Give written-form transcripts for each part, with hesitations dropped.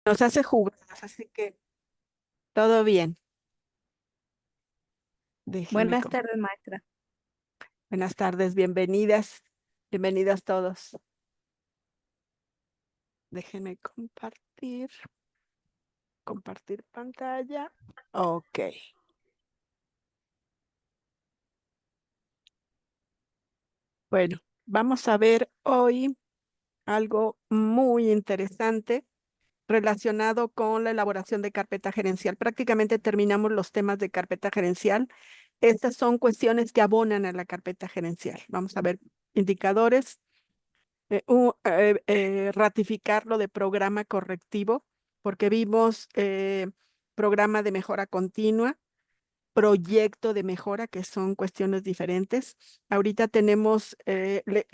Nos hace jugadas, así que todo bien. Déjeme. Buenas tardes, maestra. Buenas tardes, bienvenidas. Bienvenidas todos. Déjenme compartir pantalla. Ok. Bueno, vamos a ver hoy algo muy interesante relacionado con la elaboración de carpeta gerencial. Prácticamente terminamos los temas de carpeta gerencial. Estas son cuestiones que abonan a la carpeta gerencial. Vamos a ver indicadores, ratificar lo de programa correctivo, porque vimos programa de mejora continua, proyecto de mejora, que son cuestiones diferentes. Ahorita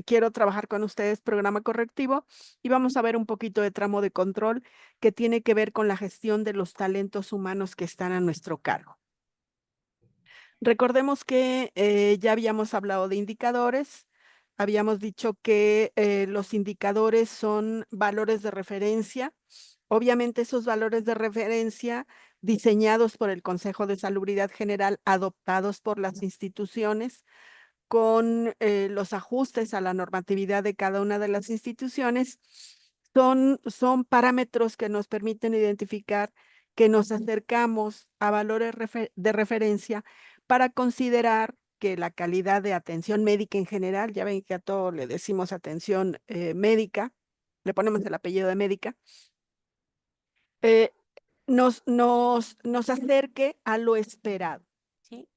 quiero trabajar con ustedes programa correctivo y vamos a ver un poquito de tramo de control que tiene que ver con la gestión de los talentos humanos que están a nuestro cargo. Recordemos que ya habíamos hablado de indicadores, habíamos dicho que los indicadores son valores de referencia. Obviamente esos valores de referencia diseñados por el Consejo de Salubridad General, adoptados por las instituciones, con los ajustes a la normatividad de cada una de las instituciones, son parámetros que nos permiten identificar que nos acercamos a valores de referencia para considerar que la calidad de atención médica en general, ya ven que a todo le decimos atención médica, le ponemos el apellido de médica, eh, nos acerque a lo esperado, ¿sí?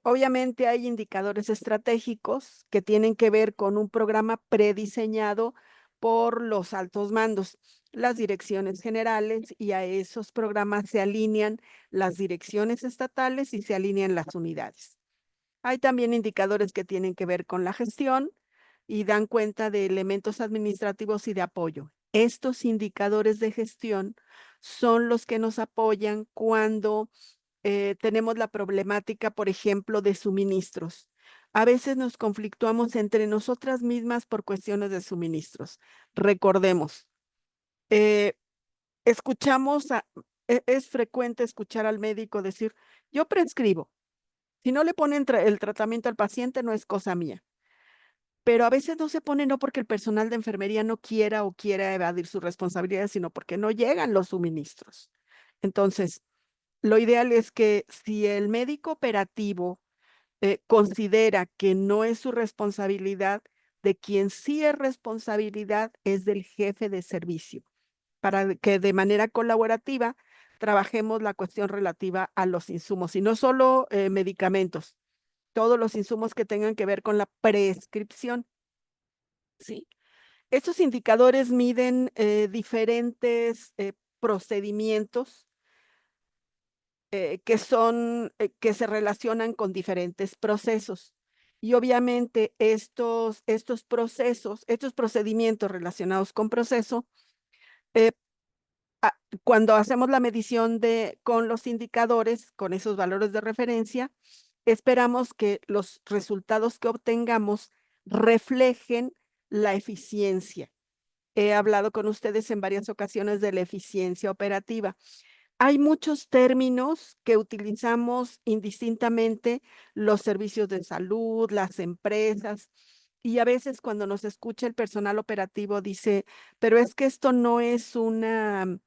Obviamente hay indicadores estratégicos que tienen que ver con un programa prediseñado por los altos mandos, las direcciones generales, y a esos programas se alinean las direcciones estatales y se alinean las unidades. Hay también indicadores que tienen que ver con la gestión y dan cuenta de elementos administrativos y de apoyo. Estos indicadores de gestión son los que nos apoyan cuando tenemos la problemática, por ejemplo, de suministros. A veces nos conflictuamos entre nosotras mismas por cuestiones de suministros. Recordemos, eh, escuchamos, es frecuente escuchar al médico decir, yo prescribo. Si no le ponen el tratamiento al paciente, no es cosa mía. Pero a veces no se pone no porque el personal de enfermería no quiera o quiera evadir sus responsabilidades, sino porque no llegan los suministros. Entonces, lo ideal es que si el médico operativo considera que no es su responsabilidad, de quien sí es responsabilidad es del jefe de servicio, para que de manera colaborativa trabajemos la cuestión relativa a los insumos y no solo medicamentos, todos los insumos que tengan que ver con la prescripción, ¿sí? Estos indicadores miden diferentes procedimientos que se relacionan con diferentes procesos. Y obviamente estos procesos, estos procedimientos relacionados con proceso, eh, cuando hacemos la medición con los indicadores, con esos valores de referencia, esperamos que los resultados que obtengamos reflejen la eficiencia. He hablado con ustedes en varias ocasiones de la eficiencia operativa. Hay muchos términos que utilizamos indistintamente, los servicios de salud, las empresas, y a veces cuando nos escucha el personal operativo dice, pero es que esto no es una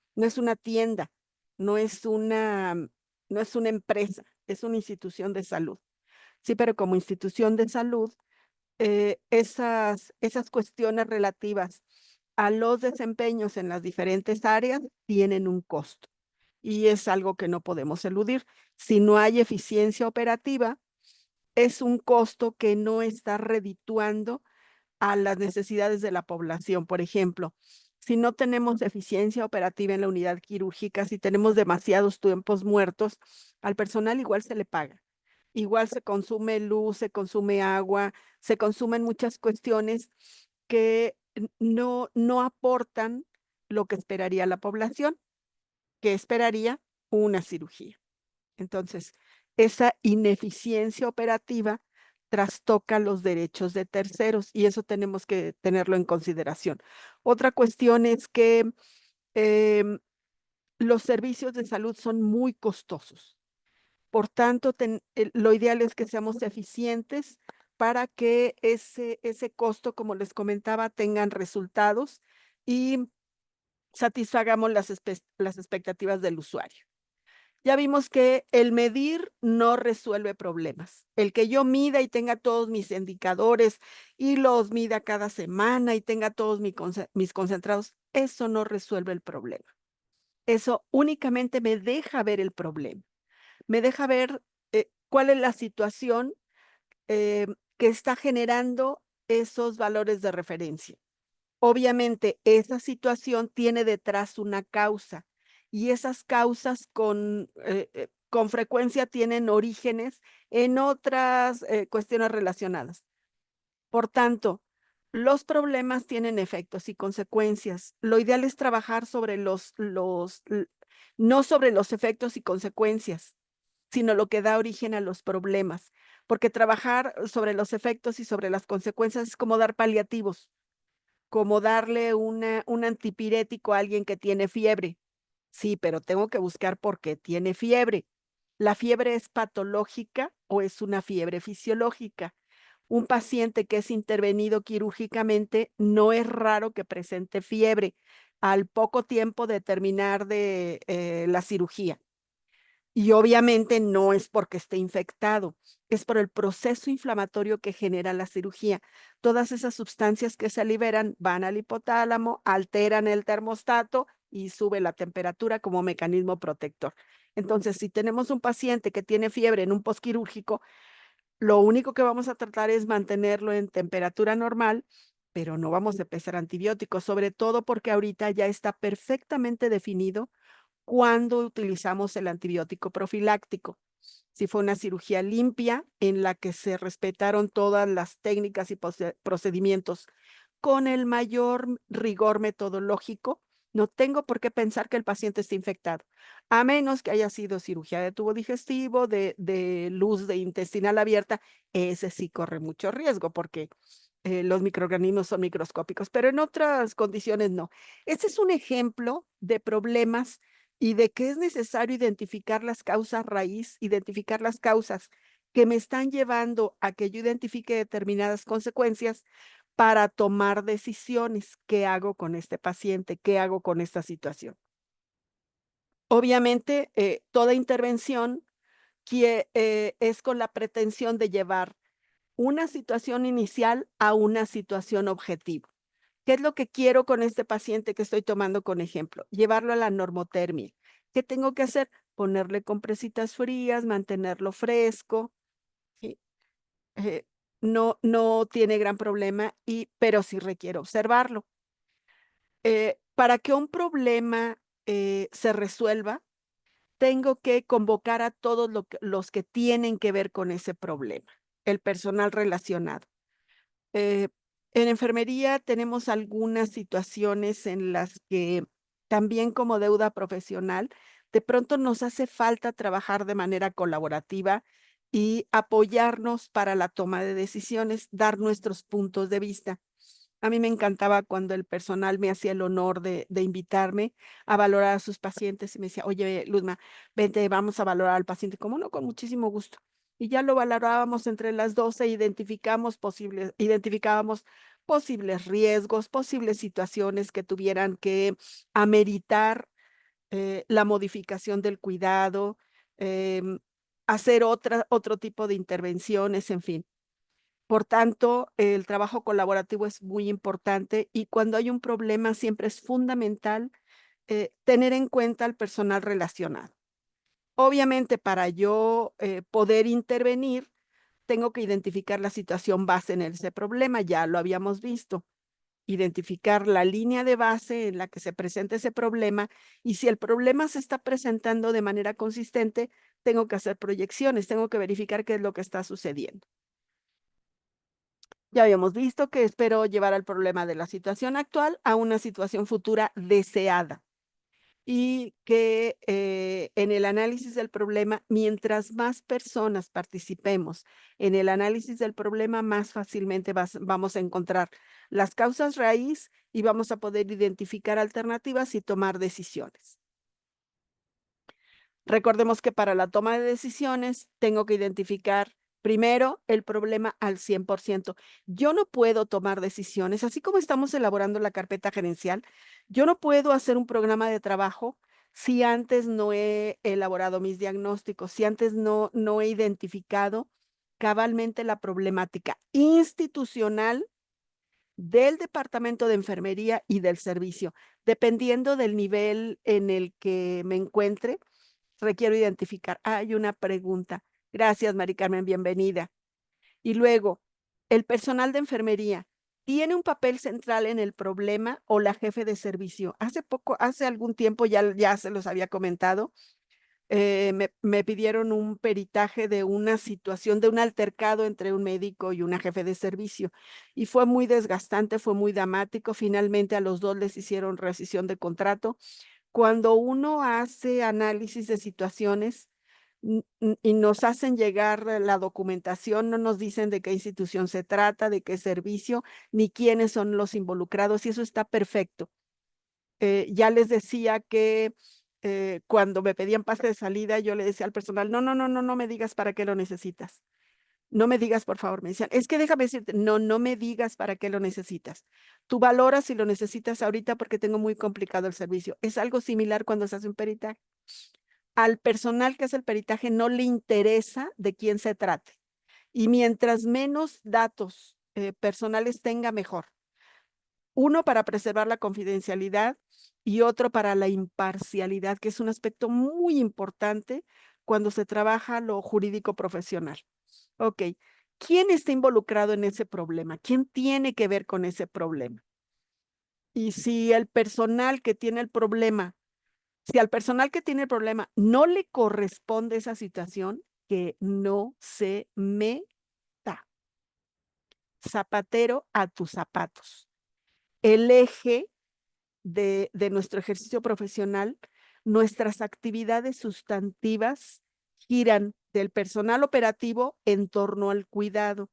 tienda, no es una, no es una empresa, es una institución de salud. Sí, pero como institución de salud, esas cuestiones relativas a los desempeños en las diferentes áreas tienen un costo y es algo que no podemos eludir. Si no hay eficiencia operativa, es un costo que no está redituando a las necesidades de la población. Por ejemplo, si no tenemos eficiencia operativa en la unidad quirúrgica, si tenemos demasiados tiempos muertos, al personal igual se le paga. Igual se consume luz, se consume agua, se consumen muchas cuestiones que no aportan lo que esperaría la población, que esperaría una cirugía. Entonces, esa ineficiencia operativa trastoca los derechos de terceros y eso tenemos que tenerlo en consideración. Otra cuestión es que Em, los servicios de salud son muy costosos. Por tanto, lo ideal es que seamos eficientes para que ese costo, como les comentaba, tengan resultados y satisfagamos las expectativas del usuario. Ya vimos que el medir no resuelve problemas. El que yo mida y tenga todos mis indicadores y los mida cada semana y tenga todos mis concentrados, eso no resuelve el problema. Eso únicamente me deja ver el problema, me deja ver cuál es la situación que está generando esos valores de referencia. Obviamente, esa situación tiene detrás una causa y esas causas con frecuencia tienen orígenes en otras cuestiones relacionadas. Por tanto, los problemas tienen efectos y consecuencias. Lo ideal es trabajar sobre no sobre los efectos y consecuencias, sino lo que da origen a los problemas, porque trabajar sobre los efectos y sobre las consecuencias es como dar paliativos, como darle un antipirético a alguien que tiene fiebre. Sí, pero tengo que buscar por qué tiene fiebre. ¿La fiebre es patológica o es una fiebre fisiológica? Un paciente que es intervenido quirúrgicamente no es raro que presente fiebre al poco tiempo de terminar la cirugía. Y obviamente no es porque esté infectado, es por el proceso inflamatorio que genera la cirugía. Todas esas sustancias que se liberan van al hipotálamo, alteran el termostato y sube la temperatura como mecanismo protector. Entonces, si tenemos un paciente que tiene fiebre en un posquirúrgico, lo único que vamos a tratar es mantenerlo en temperatura normal, pero no vamos a empezar antibióticos, sobre todo porque ahorita ya está perfectamente definido cuando utilizamos el antibiótico profiláctico. Si fue una cirugía limpia en la que se respetaron todas las técnicas y procedimientos con el mayor rigor metodológico, no tengo por qué pensar que el paciente esté infectado, a menos que haya sido cirugía de tubo digestivo, de luz de intestinal abierta, ese sí corre mucho riesgo porque los microorganismos son microscópicos, pero en otras condiciones no. Este es un ejemplo de problemas y de que es necesario identificar las causas raíz, identificar las causas que me están llevando a que yo identifique determinadas consecuencias para tomar decisiones. ¿Qué hago con este paciente? ¿Qué hago con esta situación? Obviamente, toda intervención es con la pretensión de llevar una situación inicial a una situación objetivo. ¿Qué es lo que quiero con este paciente que estoy tomando con ejemplo? Llevarlo a la normotermia. ¿Qué tengo que hacer? Ponerle compresitas frías, mantenerlo fresco, ¿sí? Eh, no tiene gran problema, pero sí requiere observarlo. Para que un problema se resuelva, tengo que convocar a todos los que tienen que ver con ese problema, el personal relacionado. Eh, en enfermería tenemos algunas situaciones en las que también como deuda profesional, de pronto nos hace falta trabajar de manera colaborativa y apoyarnos para la toma de decisiones, dar nuestros puntos de vista. A mí me encantaba cuando el personal me hacía el honor de invitarme a valorar a sus pacientes y me decía, oye, Luzma, vente, vamos a valorar al paciente. ¿Cómo no? Con muchísimo gusto. Y ya lo valorábamos entre las 12, identificábamos posibles riesgos, posibles situaciones que tuvieran que ameritar la modificación del cuidado, em, hacer otro tipo de intervenciones, en fin. Por tanto, el trabajo colaborativo es muy importante y cuando hay un problema siempre es fundamental tener en cuenta al personal relacionado. Obviamente, para yo poder intervenir, tengo que identificar la situación base en ese problema, ya lo habíamos visto, identificar la línea de base en la que se presenta ese problema y si el problema se está presentando de manera consistente, tengo que hacer proyecciones, tengo que verificar qué es lo que está sucediendo. Ya habíamos visto que espero llevar al problema de la situación actual a una situación futura deseada y que en el análisis del problema, mientras más personas participemos en el análisis del problema, más fácilmente vamos a encontrar las causas raíz y vamos a poder identificar alternativas y tomar decisiones. Recordemos que para la toma de decisiones tengo que identificar primero el problema al 100%. Yo no puedo tomar decisiones, así como estamos elaborando la carpeta gerencial, yo no puedo hacer un programa de trabajo si antes no he elaborado mis diagnósticos, si antes no he identificado cabalmente la problemática institucional del departamento de enfermería y del servicio. Dependiendo del nivel en el que me encuentre, requiero identificar. Hay una pregunta. Gracias, Mari Carmen, bienvenida. Y luego, ¿el personal de enfermería tiene un papel central en el problema o la jefe de servicio? Hace algún tiempo ya se los había comentado, me pidieron un peritaje de una situación, de un altercado entre un médico y una jefe de servicio, y fue muy desgastante, fue muy dramático. Finalmente, a los 2 les hicieron rescisión de contrato. Cuando uno hace análisis de situaciones, y nos hacen llegar la documentación, no nos dicen de qué institución se trata, de qué servicio, ni quiénes son los involucrados, y eso está perfecto. Ya les decía que, cuando me pedían pase de salida, yo le decía al personal: "No, no, no, no, no me digas para qué lo necesitas. No me digas, por favor", me decían: "Es que déjame decirte". "No, no me digas para qué lo necesitas. Tú valoras si lo necesitas ahorita porque tengo muy complicado el servicio". Es algo similar cuando se hace un peritaje. Al personal que hace el peritaje no le interesa de quién se trate, y mientras menos datos, personales tenga, mejor. Uno, para preservar la confidencialidad, y otro para la imparcialidad, que es un aspecto muy importante cuando se trabaja lo jurídico profesional. Okey, ¿quién está involucrado en ese problema? ¿Quién tiene que ver con ese problema? Y si el personal que tiene el problema si al personal que tiene el problema no le corresponde esa situación, que no se meta. Zapatero a tus zapatos. El eje de nuestro ejercicio profesional, nuestras actividades sustantivas giran del personal operativo en torno al cuidado.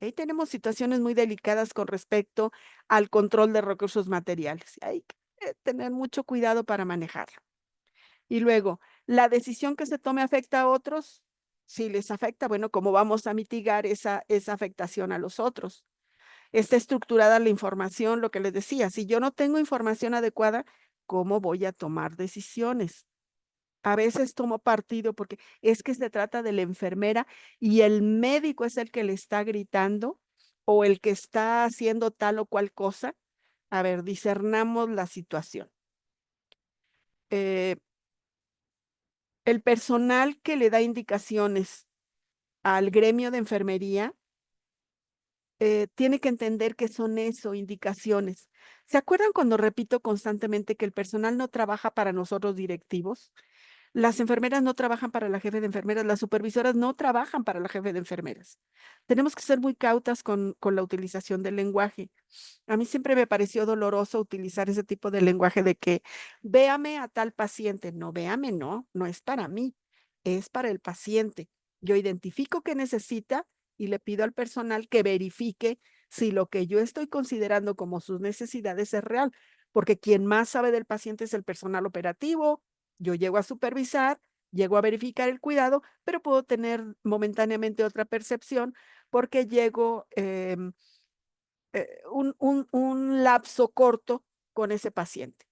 Ahí tenemos situaciones muy delicadas con respecto al control de recursos materiales. Hay que tener mucho cuidado para manejarlo. Y luego, ¿la decisión que se tome afecta a otros? Si les afecta, bueno, ¿cómo vamos a mitigar esa afectación a los otros? Está estructurada la información, lo que les decía, si yo no tengo información adecuada, ¿cómo voy a tomar decisiones? A veces tomo partido porque es que se trata de la enfermera y el médico es el que le está gritando o el que está haciendo tal o cual cosa. A ver, discernamos la situación. Eh, el personal que le da indicaciones al gremio de enfermería tiene que entender que son eso, indicaciones. ¿Se acuerdan cuando repito constantemente que el personal no trabaja para nosotros directivos? Las enfermeras no trabajan para la jefe de enfermeras, las supervisoras no trabajan para la jefe de enfermeras. Tenemos que ser muy cautas con la utilización del lenguaje. A mí siempre me pareció doloroso utilizar ese tipo de lenguaje de que véame a tal paciente. No, véame, no, no es para mí, es para el paciente. Yo identifico qué necesita y le pido al personal que verifique si lo que yo estoy considerando como sus necesidades es real, porque quien más sabe del paciente es el personal operativo. Yo llego a supervisar, llego a verificar el cuidado, pero puedo tener momentáneamente otra percepción porque llego un lapso corto con ese paciente.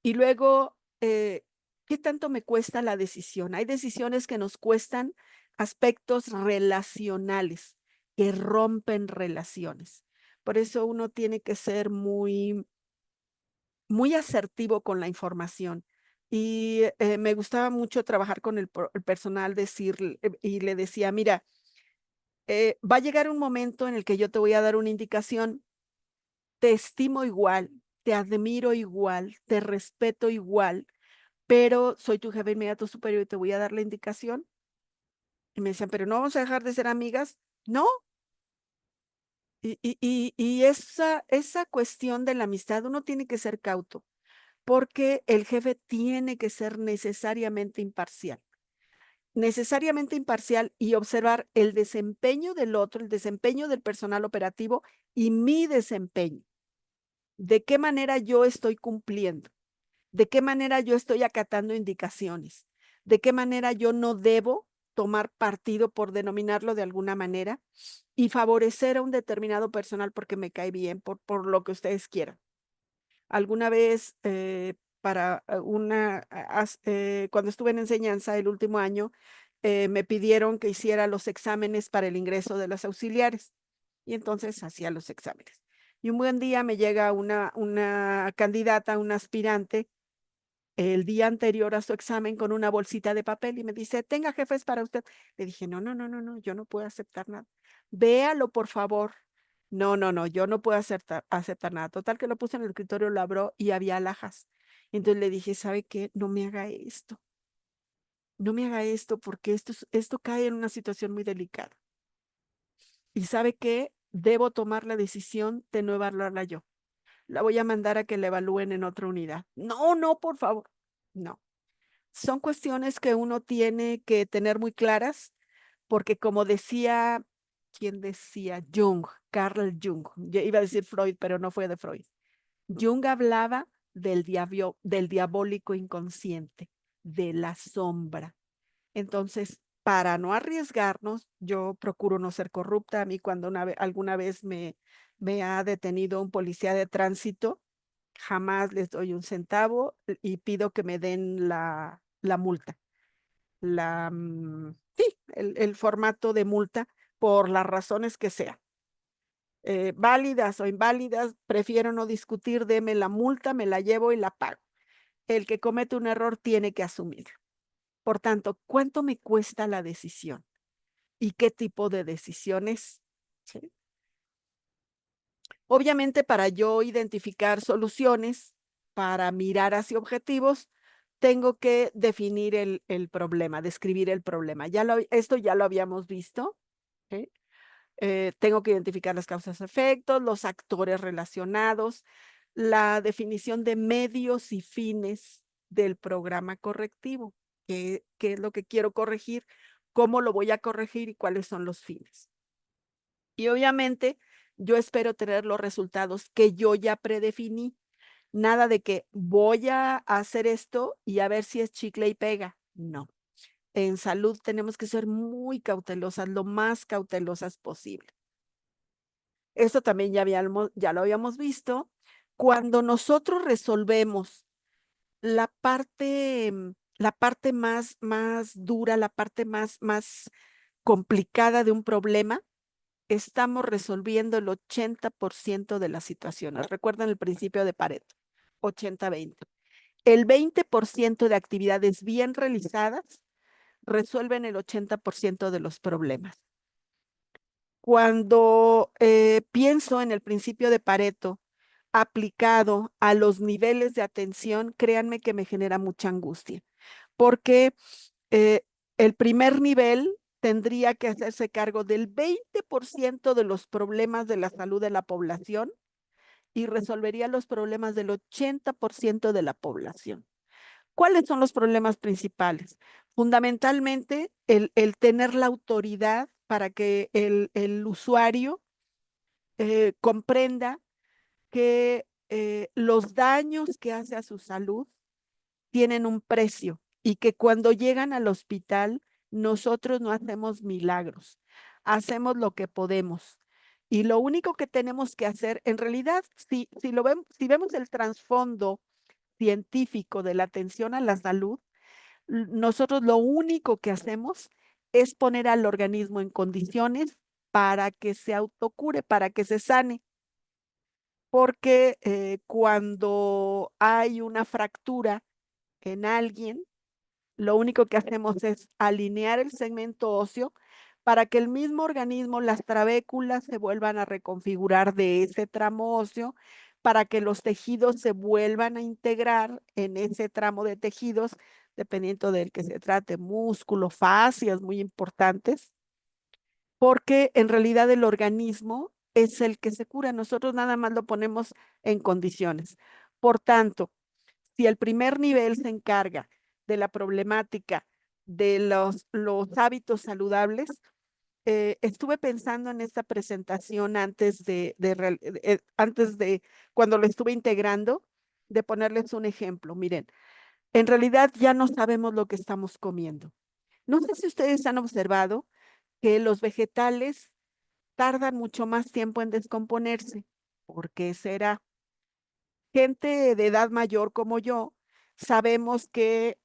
Y luego, ¿qué tanto me cuesta la decisión? Hay decisiones que nos cuestan aspectos relacionales, que rompen relaciones. Por eso uno tiene que ser muy asertivo con la información. Y, me gustaba mucho trabajar con el personal, y le decía: "Mira, va a llegar un momento en el que yo te voy a dar una indicación, te estimo igual, te admiro igual, te respeto igual, pero soy tu jefe inmediato superior y te voy a dar la indicación". Y me decían: "¿Pero no vamos a dejar de ser amigas?". "No". Y esa cuestión de la amistad, uno tiene que ser cauto, porque el jefe tiene que ser necesariamente imparcial y observar el desempeño del otro, el desempeño del personal operativo y mi desempeño. ¿De qué manera yo estoy cumpliendo? ¿De qué manera yo estoy acatando indicaciones? ¿De qué manera yo no debo tomar partido, por denominarlo de alguna manera, y favorecer a un determinado personal porque me cae bien, por lo que ustedes quieran? Alguna vez, para cuando estuve en enseñanza el último año, me pidieron que hiciera los exámenes para el ingreso de las auxiliares y entonces hacía los exámenes. Y un buen día me llega una candidata, una aspirante, el día anterior a su examen con una bolsita de papel y me dice, tenga jefes para usted. Le dije, no, no, no, no, no, yo no puedo aceptar nada. Véalo, por favor. No, no, no, yo no puedo aceptar nada. Total que lo puse en el escritorio, lo abro y había alhajas. Entonces le dije, ¿sabe qué? No me haga esto. No me haga esto porque esto cae en una situación muy delicada. Y ¿sabe qué? Debo tomar la decisión de no evaluarla yo. La voy a mandar a que la evalúen en otra unidad. No, no, por favor. No. Son cuestiones que uno tiene que tener muy claras, porque como decía, ¿quién decía? Jung, Carl Jung. Yo iba a decir Freud, pero no fue de Freud. Jung hablaba del diabólico inconsciente, de la sombra. Entonces, para no arriesgarnos, yo procuro no ser corrupta. A mí cuando alguna vez me ha detenido un policía de tránsito, jamás les doy un centavo y pido que me den la multa, sí, el formato de multa por las razones que sean. Válidas o inválidas, prefiero no discutir, deme la multa, me la llevo y la pago. El que comete un error tiene que asumirlo. Por tanto, ¿cuánto me cuesta la decisión? ¿Y qué tipo de decisiones? ¿Sí? Obviamente, para yo identificar soluciones, para mirar hacia objetivos, tengo que definir el problema, describir el problema. Esto ya lo habíamos visto. ¿Sí? Tengo que identificar las causas, efectos, los actores relacionados, la definición de medios y fines del programa correctivo. ¿Qué es lo que quiero corregir? ¿Cómo lo voy a corregir y cuáles son los fines? Y obviamente yo espero tener los resultados que yo ya predefiní. Nada de que voy a hacer esto y a ver si es chicle y pega. No. En salud tenemos que ser muy cautelosas, lo más cautelosas posible. Esto también ya lo habíamos visto. Cuando nosotros resolvemos la parte más dura, la parte más complicada de un problema, estamos resolviendo el 80% de las situaciones. Recuerden el principio de Pareto, 80-20. El 20% de actividades bien realizadas resuelven el 80% de los problemas. Cuando pienso en el principio de Pareto aplicado a los niveles de atención, créanme que me genera mucha angustia, porque eh, el primer nivel tendría que hacerse cargo del 20% de los problemas de la salud de la población y resolvería los problemas del 80% de la población. ¿Cuáles son los problemas principales? Fundamentalmente, el tener la autoridad para que el usuario comprenda que los daños que hace a su salud tienen un precio y que cuando llegan al hospital, nosotros no hacemos milagros, hacemos lo que podemos. Y lo único que tenemos que hacer, en realidad, si vemos el trasfondo científico de la atención a la salud, nosotros lo único que hacemos es poner al organismo en condiciones para que se autocure, para que se sane. Porque cuando hay una fractura en alguien, lo único que hacemos es alinear el segmento óseo para que el mismo organismo, las trabéculas se vuelvan a reconfigurar de ese tramo óseo, para que los tejidos se vuelvan a integrar en ese tramo de tejidos, dependiendo del que se trate, músculo, fascias muy importantes, porque en realidad el organismo es el que se cura, nosotros nada más lo ponemos en condiciones. Por tanto, si el primer nivel se encarga de la problemática de los hábitos saludables, estuve pensando en esta presentación antes de cuando lo estuve integrando, de ponerles un ejemplo. Miren, en realidad ya no sabemos lo que estamos comiendo. No sé si ustedes han observado que los vegetales tardan mucho más tiempo en descomponerse. ¿Por qué será? Gente de edad mayor como yo, sabemos que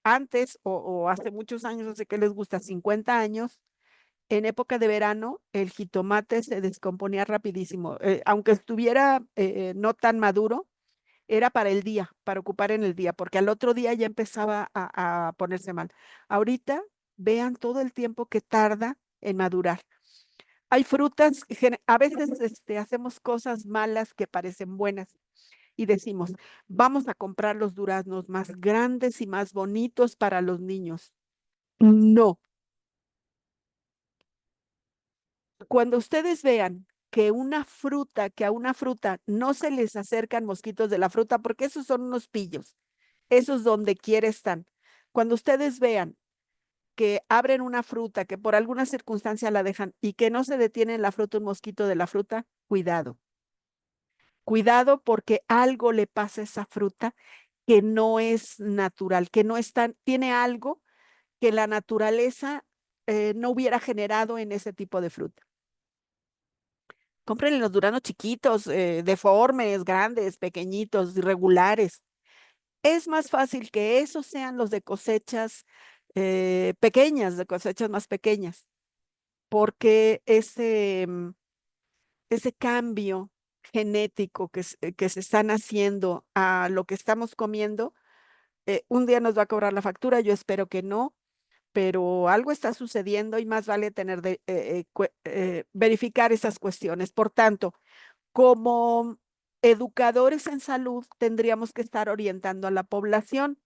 antes o hace muchos años, no sé qué les gusta, 50 años, en época de verano, el jitomate se descomponía rapidísimo. Aunque estuviera no tan maduro, era para el día, para ocupar en el día, porque al otro día ya empezaba a ponerse mal. Ahorita, vean todo el tiempo que tarda en madurar. Hay frutas, a veces hacemos cosas malas que parecen buenas y decimos, vamos a comprar los duraznos más grandes y más bonitos para los niños. No, cuando ustedes vean que a una fruta no se les acercan mosquitos de la fruta, porque esos son unos pillos, esos donde quiera están. Cuando ustedes vean que abren una fruta, que por alguna circunstancia la dejan y que no se detiene en la fruta un mosquito de la fruta, cuidado. Cuidado porque algo le pasa a esa fruta que no es natural, que no está, tiene algo que la naturaleza no hubiera generado en ese tipo de fruta. Cómprenle los duranos chiquitos, deformes, grandes, pequeñitos, irregulares. Es más fácil que esos sean los de cosechas pequeñas, de cosechas más pequeñas, porque ese cambio genético que se están haciendo a lo que estamos comiendo, un día nos va a cobrar la factura, yo espero que no, pero algo está sucediendo y más vale tener verificar esas cuestiones. Por tanto, como educadores en salud, tendríamos que estar orientando a la población.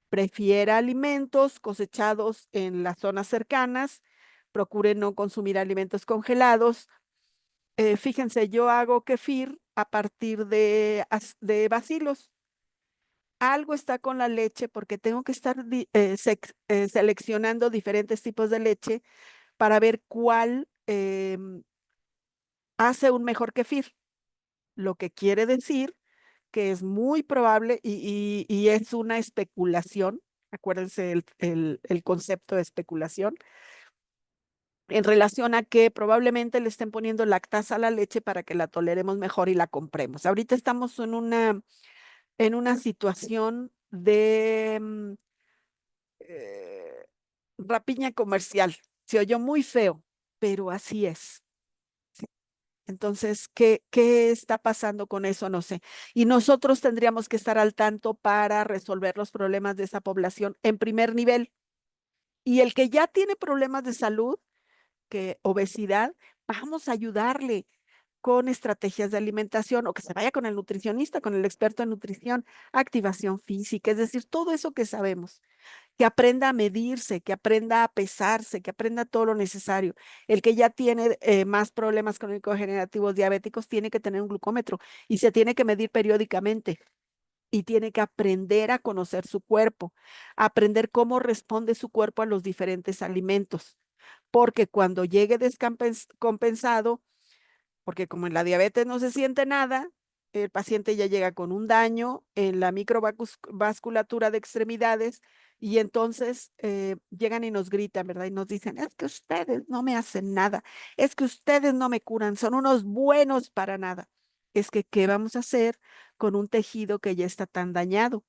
Prefiera alimentos cosechados en las zonas cercanas, procure no consumir alimentos congelados. Fíjense, yo hago kefir a partir de bacilos. Algo está con la leche porque tengo que estar seleccionando diferentes tipos de leche para ver cuál hace un mejor kefir. Lo que quiere decir que es muy probable y es una especulación, acuérdense el concepto de especulación, en relación a que probablemente le estén poniendo lactasa a la leche para que la toleremos mejor y la compremos. Ahorita estamos en una situación de eh, rapiña comercial. Se oyó muy feo, pero así es. Entonces, ¿qué está pasando con eso? No sé. Y nosotros tendríamos que estar al tanto para resolver los problemas de esa población en primer nivel. Y el que ya tiene problemas de salud, que obesidad, vamos a ayudarle con estrategias de alimentación o que se vaya con el nutricionista, con el experto en nutrición, activación física, es decir, todo eso que sabemos, que aprenda a medirse, que aprenda a pesarse, que aprenda todo lo necesario. El que ya tiene más problemas crónico-degenerativos diabéticos tiene que tener un glucómetro y se tiene que medir periódicamente y tiene que aprender a conocer su cuerpo, aprender cómo responde su cuerpo a los diferentes alimentos, porque cuando llegue descompensado, porque como en la diabetes no se siente nada, el paciente ya llega con un daño en la microvasculatura de extremidades y entonces llegan y nos gritan, ¿verdad? Y nos dicen, es que ustedes no me hacen nada, es que ustedes no me curan, son unos buenos para nada. Es que, ¿qué vamos a hacer con un tejido que ya está tan dañado?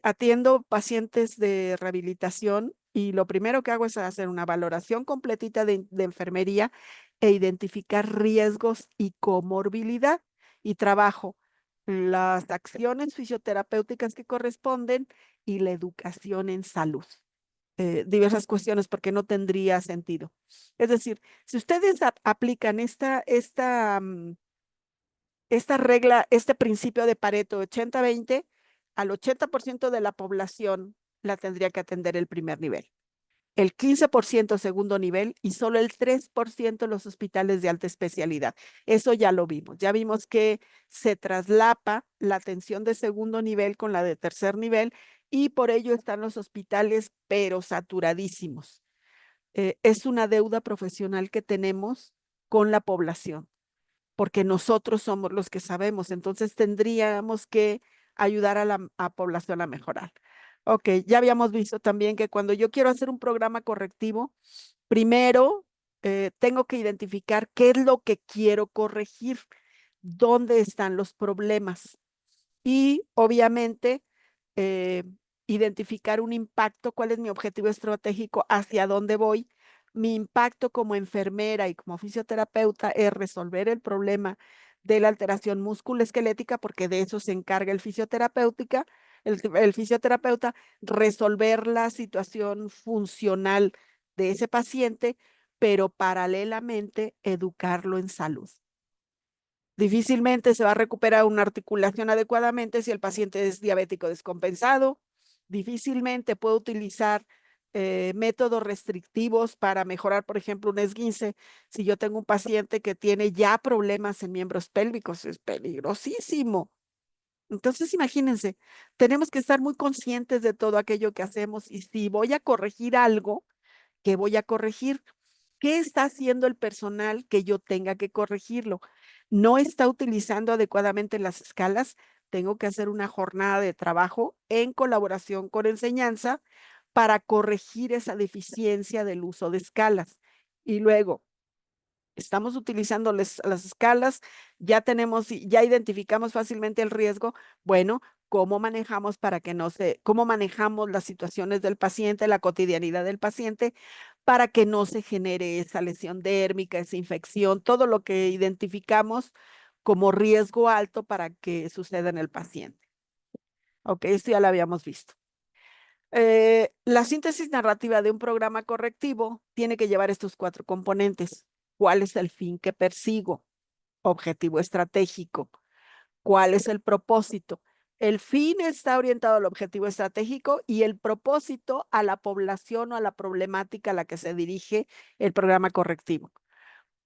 Atiendo pacientes de rehabilitación y lo primero que hago es hacer una valoración completita de enfermería e identificar riesgos y comorbilidad y trabajo las acciones fisioterapéuticas que corresponden y la educación en salud. Diversas cuestiones porque no tendría sentido. Es decir, si ustedes aplican esta regla, este principio de Pareto 80-20, al 80% de la población la tendría que atender el primer nivel, el 15% segundo nivel y solo el 3% los hospitales de alta especialidad. Eso ya lo vimos. Ya vimos que se traslapa la atención de segundo nivel con la de tercer nivel y por ello están los hospitales pero saturadísimos. es una deuda profesional que tenemos con la población, porque nosotros somos los que sabemos, entonces tendríamos que ayudar a la población a mejorar. Ok, ya habíamos visto también que cuando yo quiero hacer un programa correctivo, primero tengo que identificar qué es lo que quiero corregir, dónde están los problemas y obviamente eh, identificar un impacto, cuál es mi objetivo estratégico, hacia dónde voy. Mi impacto como enfermera y como fisioterapeuta es resolver el problema de la alteración musculoesquelética, porque de eso se encarga el fisioterapeuta, resolver la situación funcional de ese paciente, pero paralelamente educarlo en salud. Difícilmente se va a recuperar una articulación adecuadamente si el paciente es diabético descompensado. Difícilmente puede utilizar métodos restrictivos para mejorar, por ejemplo, un esguince. Si yo tengo un paciente que tiene ya problemas en miembros pélvicos, es peligrosísimo. Entonces, imagínense, tenemos que estar muy conscientes de todo aquello que hacemos y si voy a corregir algo, ¿qué voy a corregir? ¿Qué está haciendo el personal que yo tenga que corregirlo? ¿No está utilizando adecuadamente las escalas? Tengo que hacer una jornada de trabajo en colaboración con enseñanza para corregir esa deficiencia del uso de escalas. Y luego, estamos utilizando las escalas, ya identificamos fácilmente el riesgo. Bueno, ¿cómo manejamos para que no se, cómo manejamos las situaciones del paciente, la cotidianidad del paciente, para que no se genere esa lesión dérmica, esa infección, todo lo que identificamos como riesgo alto para que suceda en el paciente? Ok, esto ya lo habíamos visto. La síntesis narrativa de un programa correctivo tiene que llevar estos 4 componentes. ¿Cuál es el fin que persigo? Objetivo estratégico. ¿Cuál es el propósito? El fin está orientado al objetivo estratégico y el propósito a la población o a la problemática a la que se dirige el programa correctivo.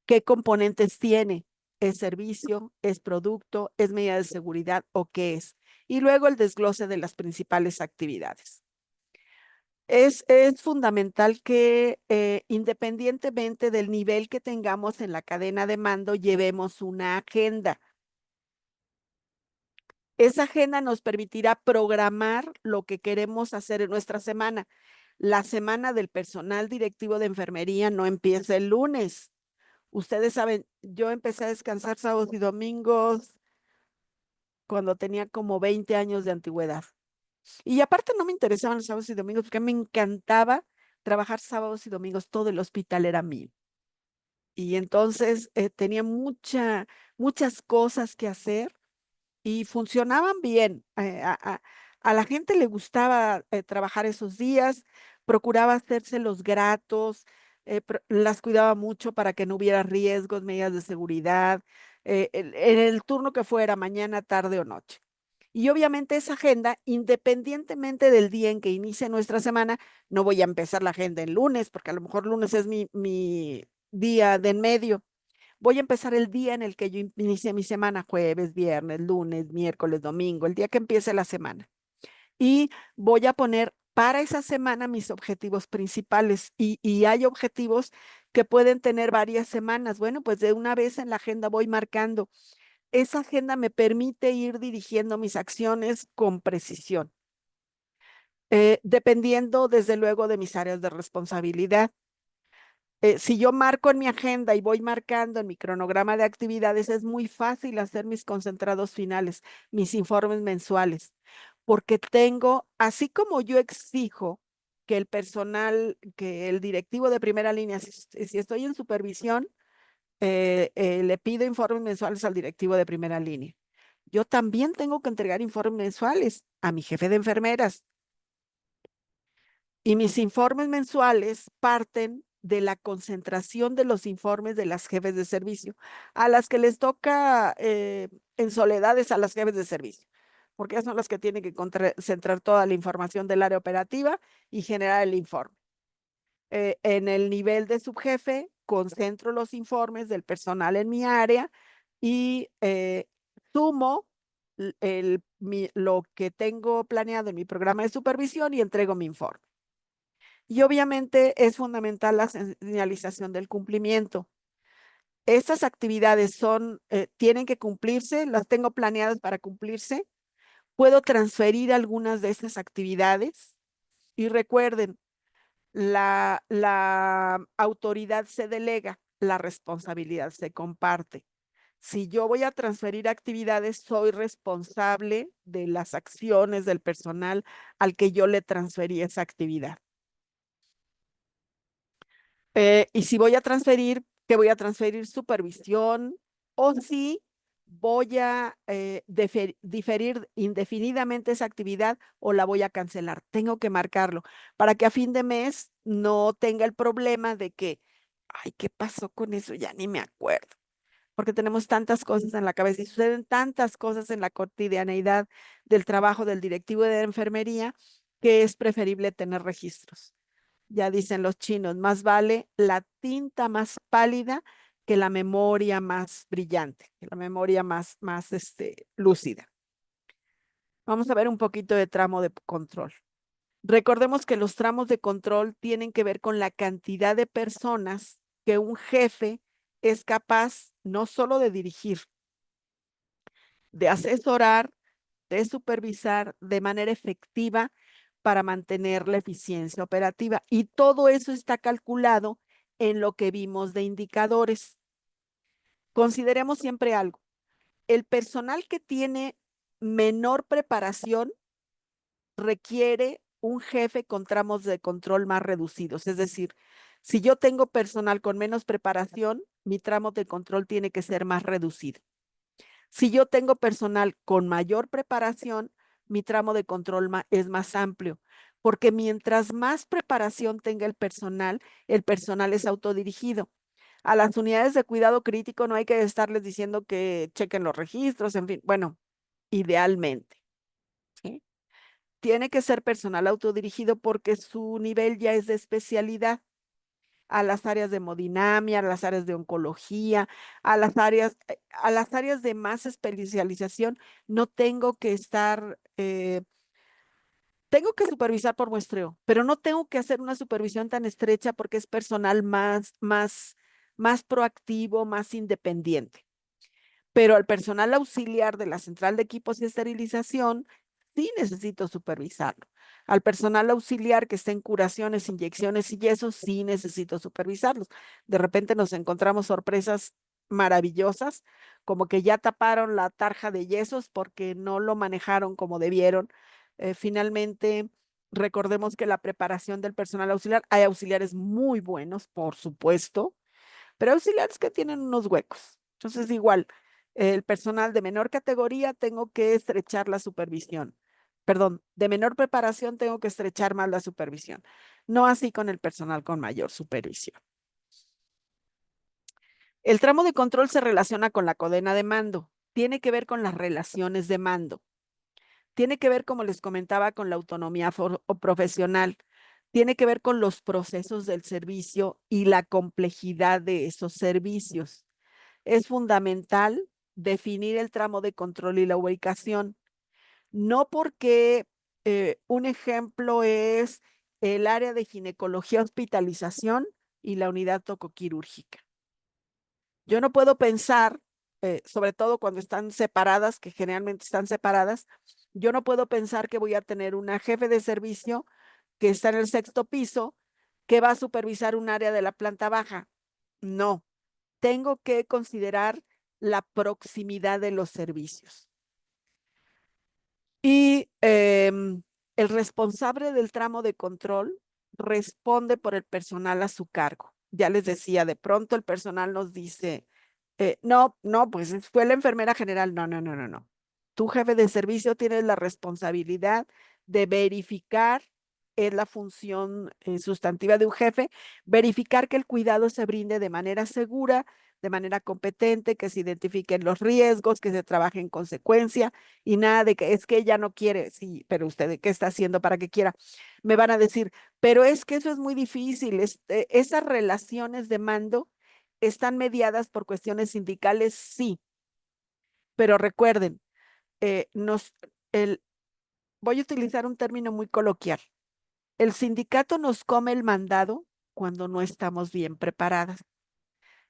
¿Qué componentes tiene? ¿Es servicio? ¿Es producto? ¿Es medida de seguridad o qué es? Y luego el desglose de las principales actividades. Es fundamental que independientemente del nivel que tengamos en la cadena de mando, llevemos una agenda. Esa agenda nos permitirá programar lo que queremos hacer en nuestra semana. La semana del personal directivo de enfermería no empieza el lunes. Ustedes saben, yo empecé a descansar sábados y domingos cuando tenía como 20 años de antigüedad. Y aparte no me interesaban los sábados y domingos porque me encantaba trabajar sábados y domingos, todo el hospital era mío. Y entonces tenía muchas cosas que hacer y funcionaban bien. A la gente le gustaba trabajar esos días, procuraba hacérselos gratos, las cuidaba mucho para que no hubiera riesgos, medidas de seguridad, en el turno que fuera, mañana, tarde o noche. Y obviamente esa agenda, independientemente del día en que inicie nuestra semana, no voy a empezar la agenda el lunes, porque a lo mejor lunes es mi día de en medio. Voy a empezar el día en el que yo inicie mi semana, jueves, viernes, lunes, miércoles, domingo, el día que empiece la semana. Y voy a poner para esa semana mis objetivos principales. Y hay objetivos que pueden tener varias semanas. Bueno, pues de una vez en la agenda voy marcando. Esa agenda me permite ir dirigiendo mis acciones con precisión, dependiendo desde luego de mis áreas de responsabilidad. Si yo marco en mi agenda y voy marcando en mi cronograma de actividades, es muy fácil hacer mis concentrados finales, mis informes mensuales, porque tengo, así como yo exijo que el personal, que el directivo de primera línea, si estoy en supervisión, le pido informes mensuales al directivo de primera línea. Yo también tengo que entregar informes mensuales a mi jefe de enfermeras, y mis informes mensuales parten de la concentración de los informes de las jefes de servicio, a las que les toca en soledades a las jefes de servicio, porque ellas son las que tienen que concentrar toda la información del área operativa y generar el informe. En el nivel de subjefe, concentro los informes del personal en mi área y sumo lo que tengo planeado en mi programa de supervisión y entrego mi informe. Y obviamente es fundamental la señalización del cumplimiento. Estas actividades tienen que cumplirse, las tengo planeadas para cumplirse. Puedo transferir algunas de estas actividades y recuerden, la autoridad se delega, la responsabilidad se comparte. Si yo voy a transferir actividades, soy responsable de las acciones del personal al que yo le transferí esa actividad. Y si voy a transferir, que voy a transferir supervisión o si voy a diferir indefinidamente esa actividad o la voy a cancelar. Tengo que marcarlo para que a fin de mes no tenga el problema de que, ay, ¿qué pasó con eso? Ya ni me acuerdo, porque tenemos tantas cosas en la cabeza y suceden tantas cosas en la cotidianeidad del trabajo del directivo de enfermería que es preferible tener registros. Ya dicen los chinos, más vale la tinta más pálida que la memoria más brillante, que la memoria más lúcida. Vamos a ver un poquito de tramo de control. Recordemos que los tramos de control tienen que ver con la cantidad de personas que un jefe es capaz no solo de dirigir, de asesorar, de supervisar de manera efectiva para mantener la eficiencia operativa. Y todo eso está calculado en lo que vimos de indicadores. Consideremos siempre algo. El personal que tiene menor preparación requiere un jefe con tramos de control más reducidos. Es decir, si yo tengo personal con menos preparación, mi tramo de control tiene que ser más reducido. Si yo tengo personal con mayor preparación, mi tramo de control es más amplio, porque mientras más preparación tenga el personal es autodirigido. A las unidades de cuidado crítico no hay que estarles diciendo que chequen los registros, en fin, bueno, idealmente, ¿sí? Tiene que ser personal autodirigido porque su nivel ya es de especialidad a las áreas de hemodinamia, a las áreas de oncología, a las áreas de más especialización, no tengo que estar, tengo que supervisar por muestreo, pero no tengo que hacer una supervisión tan estrecha porque es personal más proactivo, más independiente. Pero al personal auxiliar de la central de equipos y esterilización, sí necesito supervisarlo. Al personal auxiliar que está en curaciones, inyecciones y eso, sí necesito supervisarlos. De repente nos encontramos sorpresas maravillosas, como que ya taparon la tarja de yesos porque no lo manejaron como debieron. Finalmente, recordemos que la preparación del personal auxiliar, hay auxiliares muy buenos, por supuesto, pero auxiliares que tienen unos huecos. Entonces, igual, el personal de menor categoría tengo que estrechar la supervisión. Perdón, de menor preparación tengo que estrechar más la supervisión. No así con el personal con mayor supervisión. El tramo de control se relaciona con la cadena de mando. Tiene que ver con las relaciones de mando. Tiene que ver, como les comentaba, con la autonomía o profesional. Tiene que ver con los procesos del servicio y la complejidad de esos servicios. Es fundamental definir el tramo de control y la ubicación. No porque un ejemplo es el área de ginecología hospitalización y la unidad tocoquirúrgica. Yo no puedo pensar, sobre todo cuando están separadas, que generalmente están separadas, yo no puedo pensar que voy a tener una jefe de servicio que está en el sexto piso que va a supervisar un área de la planta baja. No, tengo que considerar la proximidad de los servicios. Y el responsable del tramo de control responde por el personal a su cargo. Ya les decía, de pronto el personal nos dice, no, no, pues fue la enfermera general. No, no, no, no, no. Tu jefe de servicio tiene la responsabilidad de verificar, es la función sustantiva de un jefe, verificar que el cuidado se brinde de manera segura, de manera competente, que se identifiquen los riesgos, que se trabaje en consecuencia y nada de que es que ella no quiere. Sí, pero usted, ¿qué está haciendo para que quiera? Me van a decir, pero es que eso es muy difícil. Esas relaciones de mando están mediadas por cuestiones sindicales, sí, pero recuerden, eh, nos, el, voy a utilizar un término muy coloquial. El sindicato nos come el mandado cuando no estamos bien preparadas.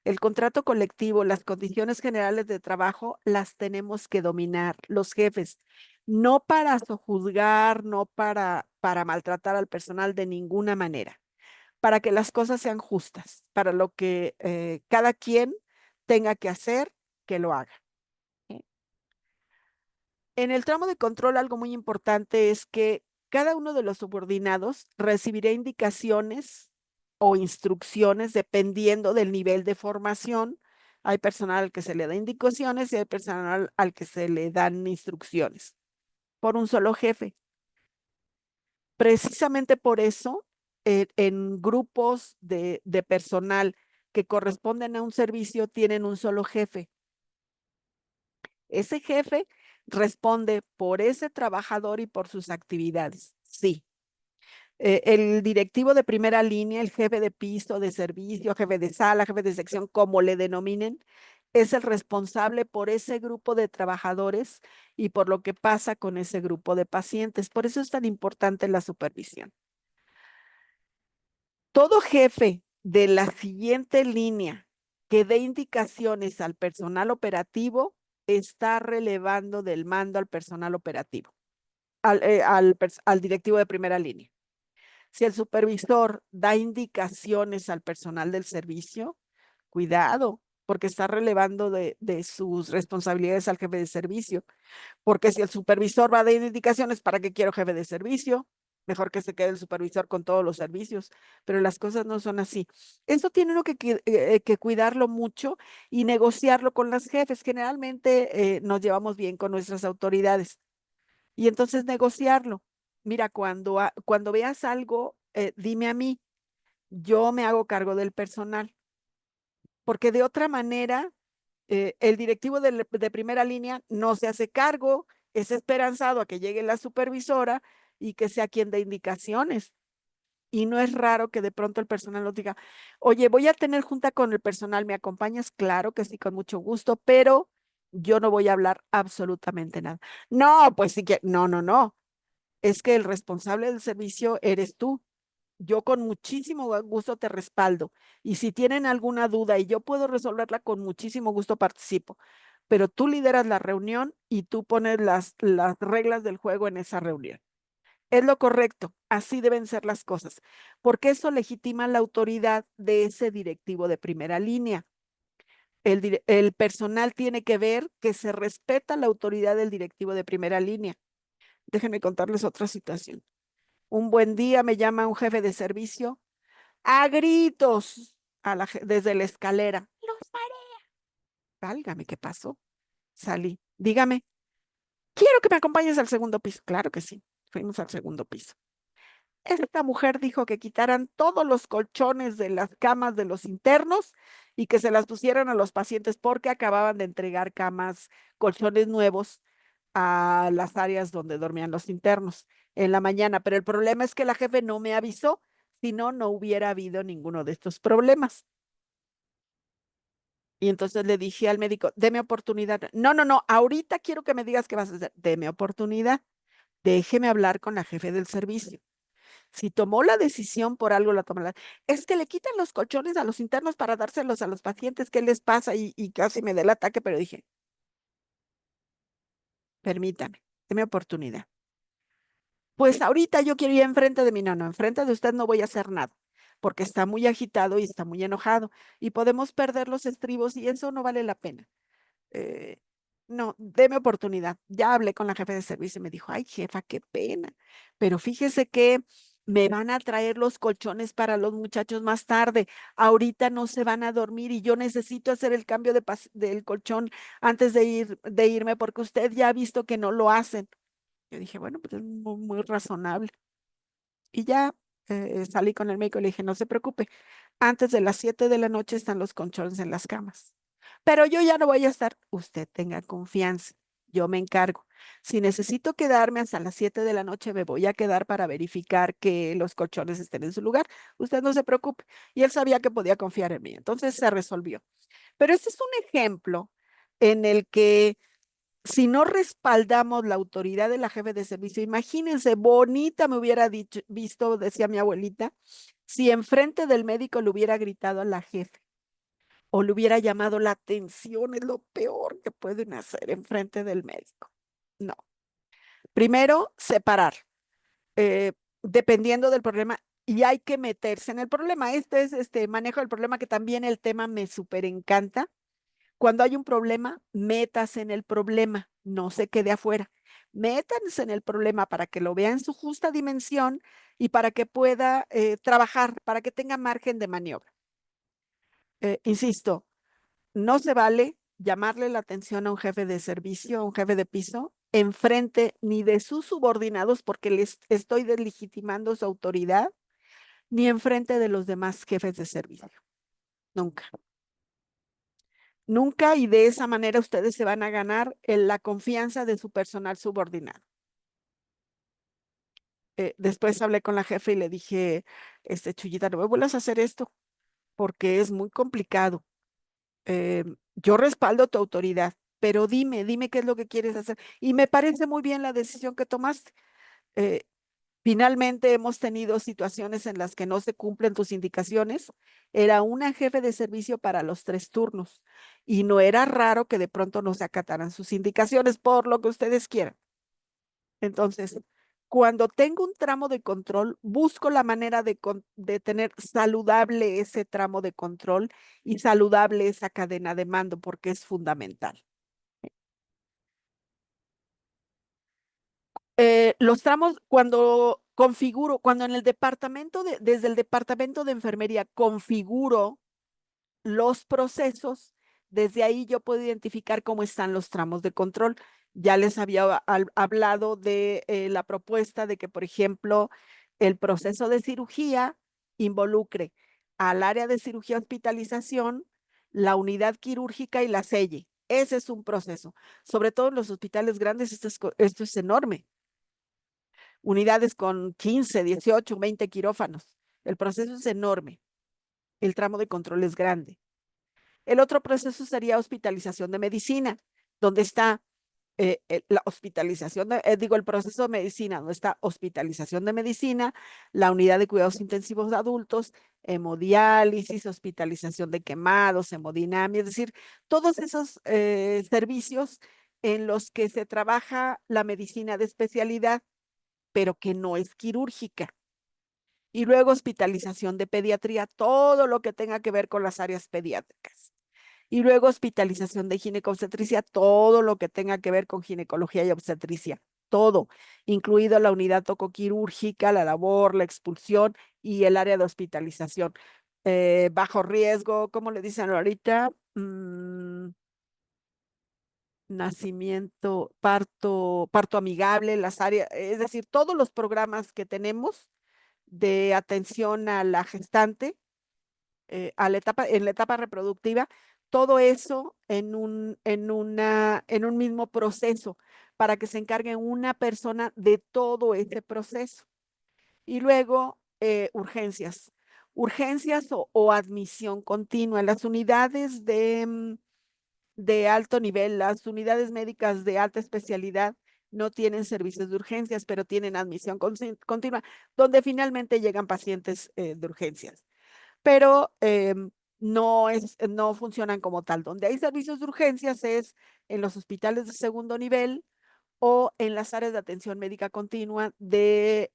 El contrato colectivo, las condiciones generales de trabajo, las tenemos que dominar los jefes, no para sojuzgar, no para maltratar al personal de ninguna manera, para que las cosas sean justas, para lo que cada quien tenga que hacer, que lo haga. En el tramo de control, algo muy importante es que cada uno de los subordinados recibirá indicaciones o instrucciones dependiendo del nivel de formación. Hay personal al que se le da indicaciones y hay personal al que se le dan instrucciones por un solo jefe. Precisamente por eso, en grupos de personal que corresponden a un servicio, tienen un solo jefe. Ese jefe responde por ese trabajador y por sus actividades. Sí. El directivo de primera línea, el jefe de piso, de servicio, jefe de sala, jefe de sección, como le denominen, es el responsable por ese grupo de trabajadores y por lo que pasa con ese grupo de pacientes. Por eso es tan importante la supervisión. Todo jefe de la siguiente línea que dé indicaciones al personal operativo está relevando del mando al personal operativo, al directivo de primera línea. Si el supervisor da indicaciones al personal del servicio, cuidado, porque está relevando de sus responsabilidades al jefe de servicio. Porque si el supervisor va a dar indicaciones, ¿para qué quiero jefe de servicio? Mejor que se quede el supervisor con todos los servicios, pero las cosas no son así. Eso tiene uno que cuidarlo mucho y negociarlo con las jefes. Generalmente nos llevamos bien con nuestras autoridades y entonces negociarlo. Mira, cuando veas algo, dime a mí, yo me hago cargo del personal, porque de otra manera el directivo de primera línea no se hace cargo, es esperanzado a que llegue la supervisora y que sea quien dé indicaciones. Y no es raro que de pronto el personal nos diga, oye, voy a tener junta con el personal, ¿me acompañas? Claro que sí, con mucho gusto, pero yo no voy a hablar absolutamente nada. No, pues sí que, no, no, no. Es que el responsable del servicio eres tú. Yo con muchísimo gusto te respaldo. Y si tienen alguna duda y yo puedo resolverla, con muchísimo gusto participo. Pero tú lideras la reunión y tú pones las reglas del juego en esa reunión. Es lo correcto, así deben ser las cosas, porque eso legitima la autoridad de ese directivo de primera línea. El personal tiene que ver que se respeta la autoridad del directivo de primera línea. Déjenme contarles otra situación. Un buen día me llama un jefe de servicio a gritos desde la escalera. Los válgame, ¿qué pasó? Salí. Dígame, quiero que me acompañes al segundo piso. Claro que sí. Fuimos al segundo piso. Esta mujer dijo que quitaran todos los colchones de las camas de los internos y que se las pusieran a los pacientes porque acababan de entregar camas, colchones nuevos a las áreas donde dormían los internos en la mañana. Pero el problema es que la jefe no me avisó, si no, no hubiera habido ninguno de estos problemas. Y entonces le dije al médico, deme oportunidad. No, no, no, ahorita quiero que me digas qué vas a hacer. Deme oportunidad. Déjeme hablar con la jefe del servicio. Si tomó la decisión, por algo la tomará. Es que le quitan los colchones a los internos para dárselos a los pacientes. ¿Qué les pasa? Y casi me da el ataque, pero dije, permítame, deme oportunidad. Pues ahorita yo quiero ir enfrente de mí. No, no, enfrente de usted no voy a hacer nada, porque está muy agitado y está muy enojado y podemos perder los estribos y eso no vale la pena. eh, no, deme oportunidad. Ya hablé con la jefe de servicio y me dijo, ay, jefa, qué pena. Pero fíjese que me van a traer los colchones para los muchachos más tarde. Ahorita no se van a dormir y yo necesito hacer el cambio del colchón antes de irme porque usted ya ha visto que no lo hacen. Yo dije, bueno, pues es muy, muy razonable. Y ya salí con el médico y le dije, no se preocupe, antes de las 7 de la noche están los colchones en las camas. Pero yo ya no voy a estar, usted tenga confianza, yo me encargo. Si necesito quedarme hasta las 7 de la noche, me voy a quedar para verificar que los colchones estén en su lugar. Usted no se preocupe. Y él sabía que podía confiar en mí, entonces se resolvió. Pero este es un ejemplo en el que Si no respaldamos la autoridad de la jefe de servicio, imagínense, bonita me hubiera dicho, visto, decía mi abuelita, si enfrente del médico le hubiera gritado a la jefe o le hubiera llamado la atención, es lo peor que pueden hacer enfrente del médico. No. Primero, separar, eh, dependiendo del problema, y hay que meterse en el problema. Este es este manejo del problema, que también el tema me súper encanta. Cuando hay un problema, métase en el problema, no se quede afuera. Métanse en el problema para que lo vea en su justa dimensión y para que pueda trabajar, para que tenga margen de maniobra. Insisto, no se vale llamarle la atención a un jefe de servicio, a un jefe de piso, enfrente ni de sus subordinados, porque les estoy deslegitimando su autoridad, ni enfrente de los demás jefes de servicio. Nunca. Nunca, y de esa manera ustedes se van a ganar la confianza de su personal subordinado. Después hablé con la jefe y le dije, Chuyita, no me vuelvas a hacer esto porque es muy complicado. Eh, yo respaldo tu autoridad, pero dime qué es lo que quieres hacer. Y me parece muy bien la decisión que tomaste. Eh, Finalmente hemos tenido situaciones en las que no se cumplen tus indicaciones. Era una jefe de servicio para los 3 turnos y no era raro que de pronto no se acataran sus indicaciones por lo que ustedes quieran. Entonces, cuando tengo un tramo de control, busco la manera de tener saludable ese tramo de control y saludable esa cadena de mando, porque es fundamental. Los tramos, cuando configuro, cuando en el departamento desde el departamento de enfermería configuro los procesos, desde ahí yo puedo identificar cómo están los tramos de control. Ya les había hablado de la propuesta de que, por ejemplo, el proceso de cirugía involucre al área de cirugía hospitalización, la unidad quirúrgica y la selle. Ese es un proceso. Sobre todo en los hospitales grandes, esto es enorme. Unidades con 15, 18, 20 quirófanos. El proceso es enorme. El tramo de control es grande. El otro proceso sería hospitalización de medicina, donde está la hospitalización, digo, el proceso de medicina, donde está hospitalización de medicina, la unidad de cuidados intensivos de adultos, hemodiálisis, hospitalización de quemados, hemodinamia, es decir, todos esos servicios en los que se trabaja la medicina de especialidad, pero que no es quirúrgica. Y luego hospitalización de pediatría, todo lo que tenga que ver con las áreas pediátricas. Y luego hospitalización de ginecobstetricia, todo lo que tenga que ver con ginecología y obstetricia, todo, incluido la unidad tocoquirúrgica, la labor, la expulsión y el área de hospitalización. Bajo riesgo, ¿cómo le dicen ahorita? Nacimiento, parto amigable, las áreas, es decir, todos los programas que tenemos de atención a la gestante, en la etapa reproductiva, todo eso en un mismo proceso para que se encargue una persona de todo ese proceso. Y luego, urgencias o admisión continua. Las unidades de alto nivel, las unidades médicas de alta especialidad no tienen servicios de urgencias, pero tienen admisión continua, donde finalmente llegan pacientes de urgencias, pero no funcionan como tal. Donde hay servicios de urgencias es en los hospitales de segundo nivel o en las áreas de atención médica continua de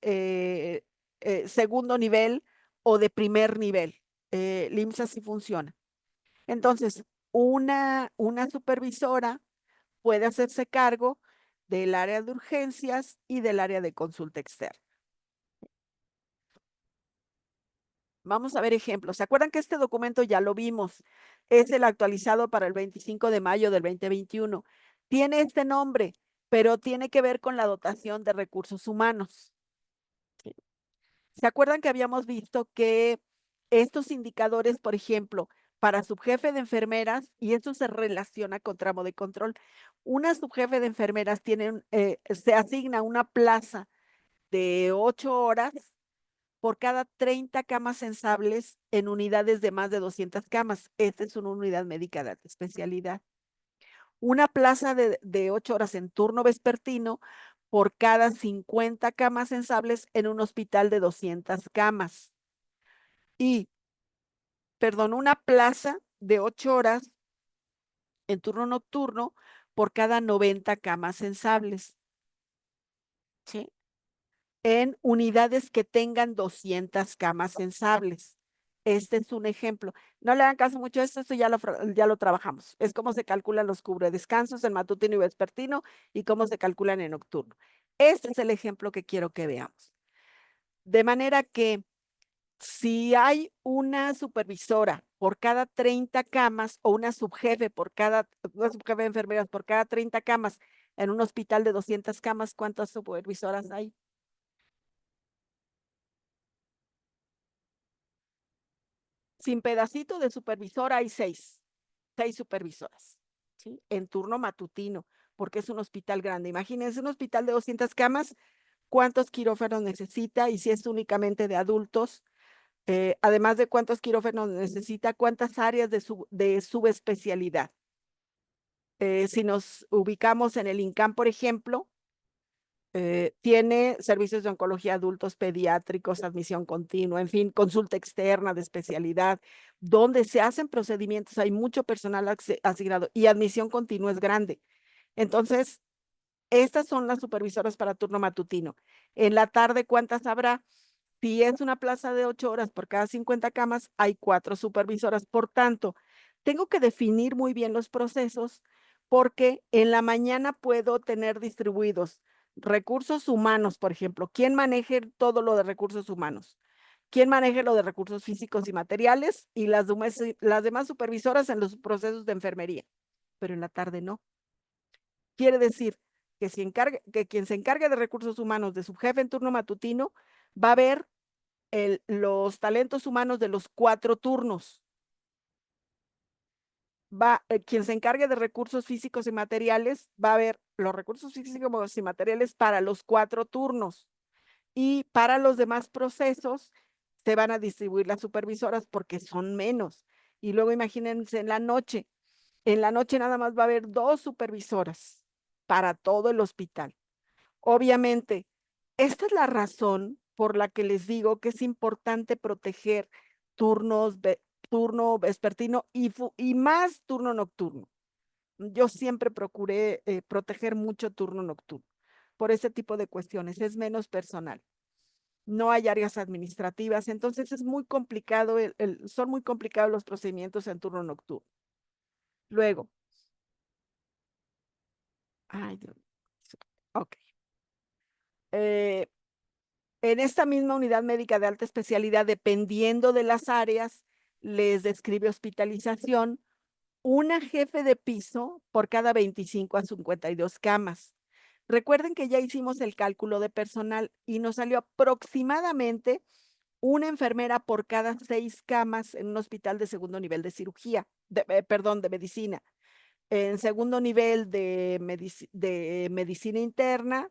segundo nivel o de primer nivel. LIMSA sí funciona. Entonces, una supervisora puede hacerse cargo del área de urgencias y del área de consulta externa. Vamos a ver ejemplos. ¿Se acuerdan que este documento ya lo vimos? Es el actualizado para el 25 de mayo del 2021. Tiene este nombre, pero tiene que ver con la dotación de recursos humanos. ¿Se acuerdan que habíamos visto que estos indicadores, por ejemplo, para subjefe de enfermeras, y esto se relaciona con tramo de control, una subjefe de enfermeras se asigna una plaza de 8 horas por cada 30 camas sensibles en unidades de más de 200 camas. Esta es una unidad médica de alta especialidad. una plaza de 8 horas en turno vespertino por cada 50 camas sensibles en un hospital de 200 camas. Y, perdón, una plaza de 8 horas en turno nocturno por cada 90 camas sensibles. ¿Sí? En unidades que tengan 200 camas sensibles. Este es un ejemplo. No le hagan caso mucho a esto ya lo trabajamos. Es cómo se calculan los cubredescansos en matutino y vespertino y cómo se calculan en nocturno. Este es el ejemplo que quiero que veamos. De manera que si hay una supervisora por cada 30 camas o una subjefe de enfermeras por cada 30 camas en un hospital de 200 camas, ¿cuántas supervisoras hay? Sin pedacito de supervisora hay seis supervisoras, ¿sí? En turno matutino, porque es un hospital grande. Imagínense un hospital de 200 camas, ¿cuántos quirófanos necesita? Y si es únicamente de adultos, además de cuántos quirófanos necesita, cuántas áreas de subespecialidad. Si nos ubicamos en el INCAM, por ejemplo, tiene servicios de oncología adultos, pediátricos, admisión continua, en fin, consulta externa de especialidad, donde se hacen procedimientos, hay mucho personal asignado y admisión continua es grande. Entonces, estas son las supervisoras para turno matutino. En la tarde, ¿cuántas habrá? Si es una plaza de 8 horas por cada 50 camas, hay 4 supervisoras. Por tanto, tengo que definir muy bien los procesos porque en la mañana puedo tener distribuidos recursos humanos, por ejemplo. ¿Quién maneje todo lo de recursos humanos? ¿Quién maneje lo de recursos físicos y materiales? Y las demás supervisoras en los procesos de enfermería. Pero en la tarde no. Quiere decir que, que quien se encargue de recursos humanos de su jefe en turno matutino va a ver los talentos humanos de los 4 turnos. Quien se encargue de recursos físicos y materiales va a ver los recursos físicos y materiales para los 4 turnos. Y para los demás procesos se van a distribuir las supervisoras porque son menos. Y luego imagínense en la noche nada más va a haber 2 supervisoras para todo el hospital. Obviamente, esta es la razón por la que les digo que es importante proteger turnos, turno vespertino y más turno nocturno. Yo siempre procuré proteger mucho turno nocturno por ese tipo de cuestiones. Es menos personal. No hay áreas administrativas, entonces es muy complicado, son muy complicados los procedimientos en turno nocturno. Luego, ay, Dios, ok. Eh, En esta misma unidad médica de alta especialidad, dependiendo de las áreas, les describe hospitalización, una jefe de piso por cada 25 a 52 camas. Recuerden que ya hicimos el cálculo de personal y nos salió aproximadamente una enfermera por cada 6 camas en un hospital de segundo nivel de cirugía, perdón, de medicina. En segundo nivel de medicina interna,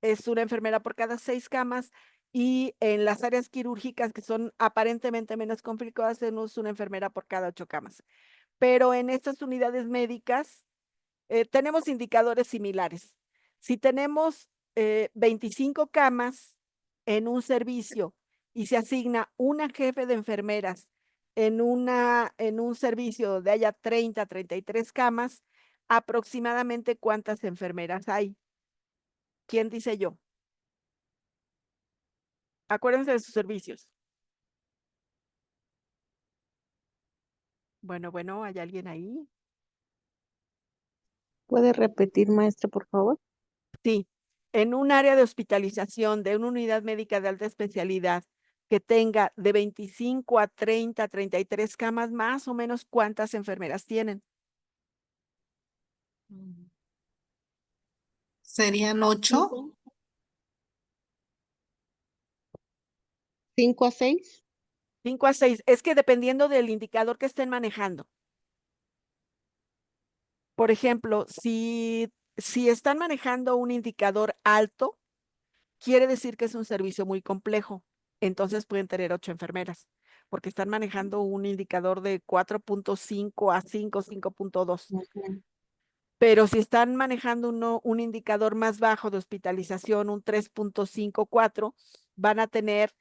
es una enfermera por cada 6 camas y en las áreas quirúrgicas que son aparentemente menos complicadas tenemos una enfermera por cada 8 camas. Pero en estas unidades médicas tenemos indicadores similares. Si tenemos 25 camas en un servicio y se asigna una jefe de enfermeras en un servicio donde haya 33 camas, aproximadamente ¿cuántas enfermeras hay? ¿Quién dice yo? Acuérdense de sus servicios. Bueno, ¿hay alguien ahí? ¿Puede repetir, maestra, por favor? Sí, en un área de hospitalización de una unidad médica de alta especialidad que tenga de 25 a 30, 33 camas, más o menos, ¿cuántas enfermeras tienen? Serían 8. 5 a 6. 5 a 6. Es que dependiendo del indicador que estén manejando. Por ejemplo, si están manejando un indicador alto, quiere decir que es un servicio muy complejo. Entonces pueden tener 8 enfermeras, porque están manejando un indicador de 4.5 a 5, 5.2. Ujú. Pero si están manejando un indicador más bajo de hospitalización, un 3.54, van a tener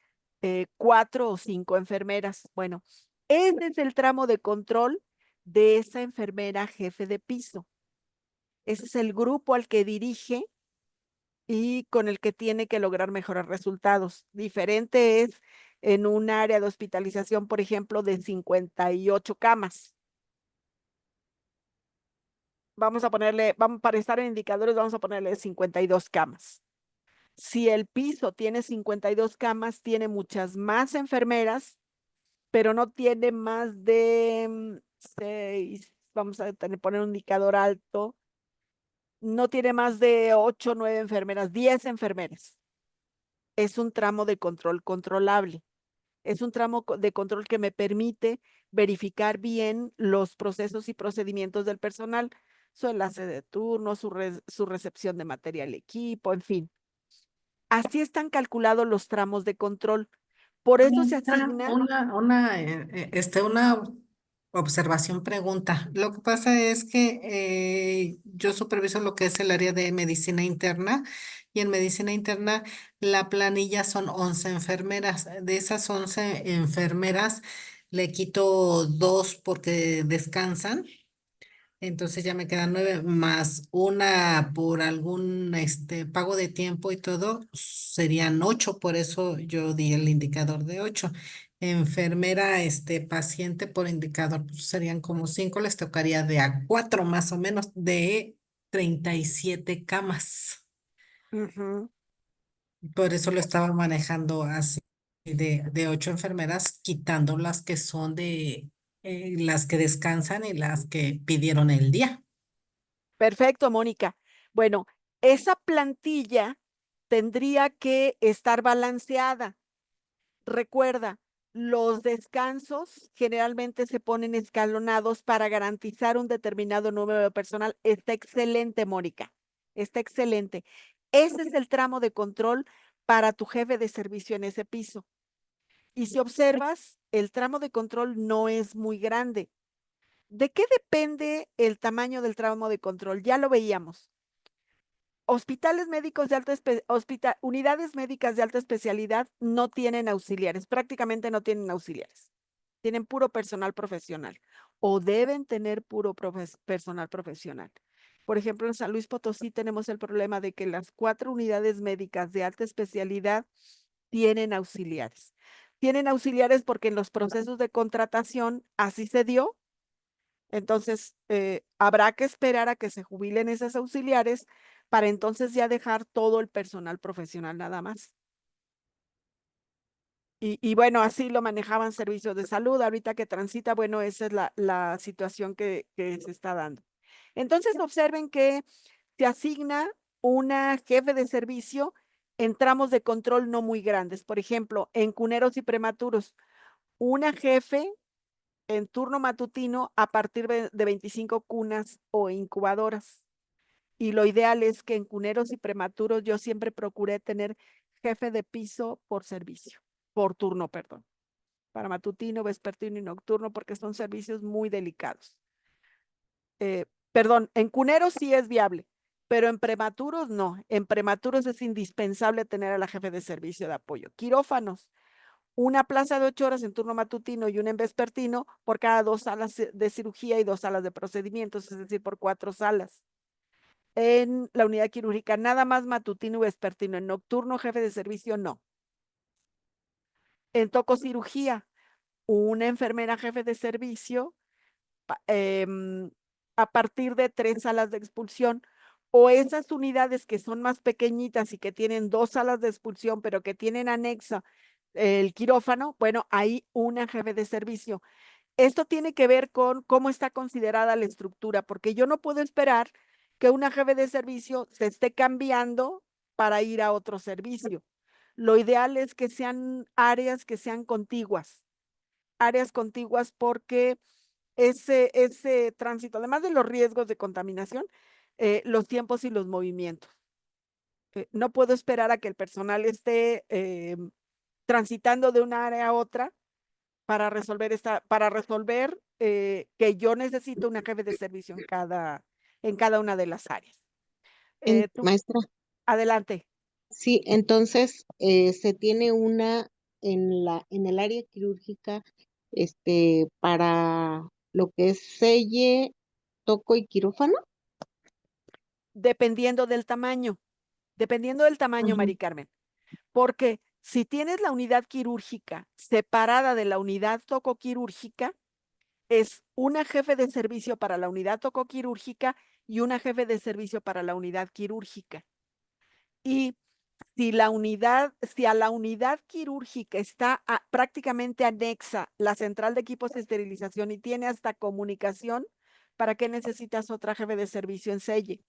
4 o 5 enfermeras. Bueno, ese es el tramo de control de esa enfermera jefe de piso. Ese es el grupo al que dirige y con el que tiene que lograr mejores resultados. Diferente es en un área de hospitalización, por ejemplo, de 58 camas. Vamos a ponerle, para estar en indicadores, vamos a ponerle 52 camas. Si el piso tiene 52 camas, tiene muchas más enfermeras, pero no tiene más de 6, vamos a poner un indicador alto, no tiene más de 8, 9 enfermeras, 10 enfermeras. Es un tramo de control controlable. Es un tramo de control que me permite verificar bien los procesos y procedimientos del personal, su enlace de turno, su recepción de material equipo, en fin. Así están calculados los tramos de control. Por eso se asigna. Una observación, pregunta. Lo que pasa es que yo superviso lo que es el área de medicina interna y en medicina interna la planilla son 11 enfermeras. De esas 11 enfermeras le quito dos porque descansan. Entonces ya me quedan 9 más una por algún pago de tiempo y todo, serían 8, por eso yo di el indicador de 8. Enfermera, paciente por indicador, pues serían como 5, les tocaría de a 4 más o menos de 37 camas. Ujú. Por eso lo estaba manejando así, de 8 enfermeras, quitando las que son de las que descansan y las que pidieron el día. Perfecto, Mónica. Bueno, esa plantilla tendría que estar balanceada. Recuerda, los descansos generalmente se ponen escalonados para garantizar un determinado número de personal. Está excelente, Mónica. Está excelente. Ese es el tramo de control para tu jefe de servicio en ese piso. Y si observas, el tramo de control no es muy grande. ¿De qué depende el tamaño del tramo de control? Ya lo veíamos. Hospitales médicos de unidades médicas de alta especialidad no tienen auxiliares, prácticamente no tienen auxiliares. Tienen puro personal profesional o deben tener puro personal profesional. Por ejemplo, en San Luis Potosí tenemos el problema de que las 4 unidades médicas de alta especialidad tienen auxiliares. Tienen auxiliares porque en los procesos de contratación así se dio. Entonces, habrá que esperar a que se jubilen esas auxiliares para entonces ya dejar todo el personal profesional nada más. Y bueno, así lo manejaban servicios de salud. Ahorita que transita, bueno, esa es la situación que se está dando. Entonces, observen que se asigna una jefe de servicio en tramos de control no muy grandes. Por ejemplo, en cuneros y prematuros, una jefe en turno matutino a partir de 25 cunas o incubadoras. Y lo ideal es que en cuneros y prematuros yo siempre procuré tener jefe de piso por servicio, por turno, perdón, para matutino, vespertino y nocturno, porque son servicios muy delicados. Perdón, en cuneros sí es viable, pero en prematuros no. En prematuros es indispensable tener a la jefe de servicio de apoyo. Quirófanos, una plaza de 8 horas en turno matutino y una en vespertino por cada 2 salas de cirugía y 2 salas de procedimientos, es decir, por 4 salas. En la unidad quirúrgica, nada más matutino y vespertino. En nocturno, jefe de servicio, no. En tococirugía, una enfermera jefe de servicio a partir de 3 salas de expulsión. O esas unidades que son más pequeñitas y que tienen 2 salas de expulsión, pero que tienen anexa el quirófano, bueno, ahí una jefe de servicio. Esto tiene que ver con cómo está considerada la estructura, porque yo no puedo esperar que una jefe de servicio se esté cambiando para ir a otro servicio. Lo ideal es que sean áreas que sean áreas contiguas porque ese tránsito, además de los riesgos de contaminación, los tiempos y los movimientos. No puedo esperar a que el personal esté transitando de una área a otra para resolver que yo necesito una jefe de servicio en cada una de las áreas. Tú, Maestra, adelante. sí, entonces se tiene una en el área quirúrgica, para lo que es selle, toco y quirófano. Dependiendo del tamaño, Ujú. Mari Carmen, porque si tienes la unidad quirúrgica separada de la unidad tocoquirúrgica, es una jefe de servicio para la unidad tocoquirúrgica y una jefe de servicio para la unidad quirúrgica. Y si a la unidad quirúrgica está prácticamente anexa la central de equipos de esterilización y tiene hasta comunicación, ¿para qué necesitas otra jefe de servicio en selle?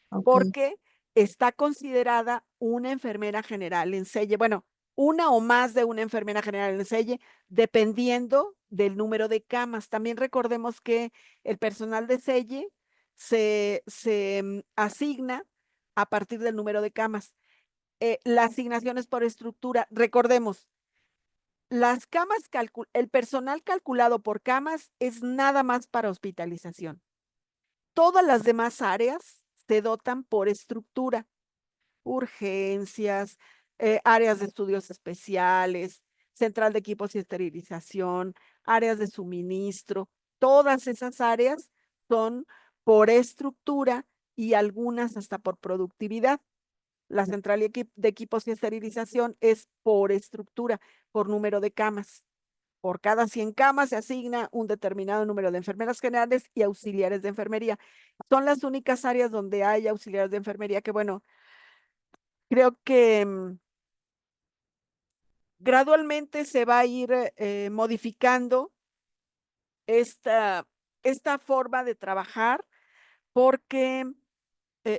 Ok, Porque está considerada una enfermera general en selle. Bueno, una o más de una enfermera general en selle, dependiendo del número de camas. También recordemos que el personal de selle se asigna a partir del número de camas. La asignación es por estructura. Recordemos, el personal calculado por camas es nada más para hospitalización. Todas las demás áreas se dotan por estructura, urgencias, áreas de estudios especiales, central de equipos y esterilización, áreas de suministro. Todas esas áreas son por estructura y algunas hasta por productividad. La central de equipos y esterilización es por estructura, por número de camas. Por cada 100 camas se asigna un determinado número de enfermeras generales y auxiliares de enfermería. Son las únicas áreas donde hay auxiliares de enfermería que, bueno, creo que gradualmente se va a ir modificando esta, esta forma de trabajar porque,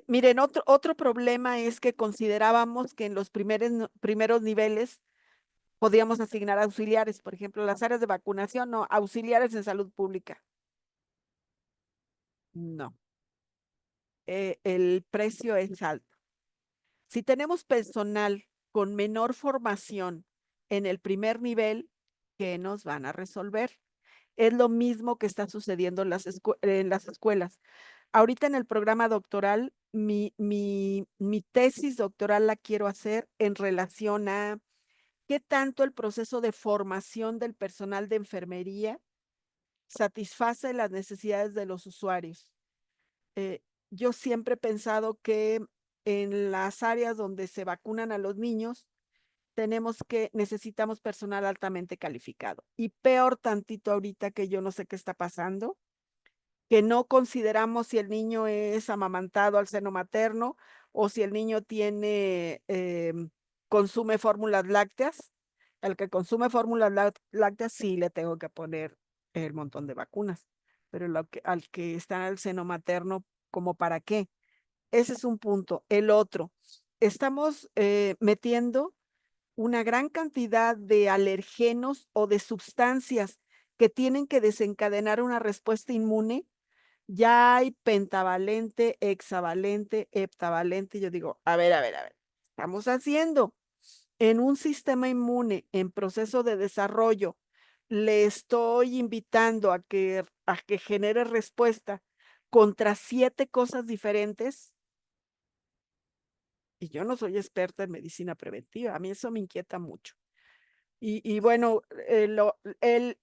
miren, otro problema es que considerábamos que en los primeros niveles podíamos asignar auxiliares, por ejemplo, las áreas de vacunación, no, auxiliares en salud pública. No, el precio es alto. Si tenemos personal con menor formación en el primer nivel, ¿qué nos van a resolver? Es lo mismo que está sucediendo en las escuelas. Ahorita en el programa doctoral, mi tesis doctoral la quiero hacer en relación a qué tanto el proceso de formación del personal de enfermería satisface las necesidades de los usuarios. Yo siempre he pensado que en las áreas donde se vacunan a los niños, necesitamos personal altamente calificado. Y peor tantito ahorita que yo no sé qué está pasando, que no consideramos si el niño es amamantado al seno materno o si el niño consume fórmulas lácteas. El que consume fórmulas lácteas sí le tengo que poner el montón de vacunas, pero al que está en el seno materno, ¿como para qué? Ese es un punto. El otro, estamos metiendo una gran cantidad de alergenos o de sustancias que tienen que desencadenar una respuesta inmune. Ya hay pentavalente, hexavalente, heptavalente. Yo digo, a ver, estamos haciendo en un sistema inmune en proceso de desarrollo, le estoy invitando a que genere respuesta contra 7 cosas diferentes. Y yo no soy experta en medicina preventiva, a mí eso me inquieta mucho. Y bueno,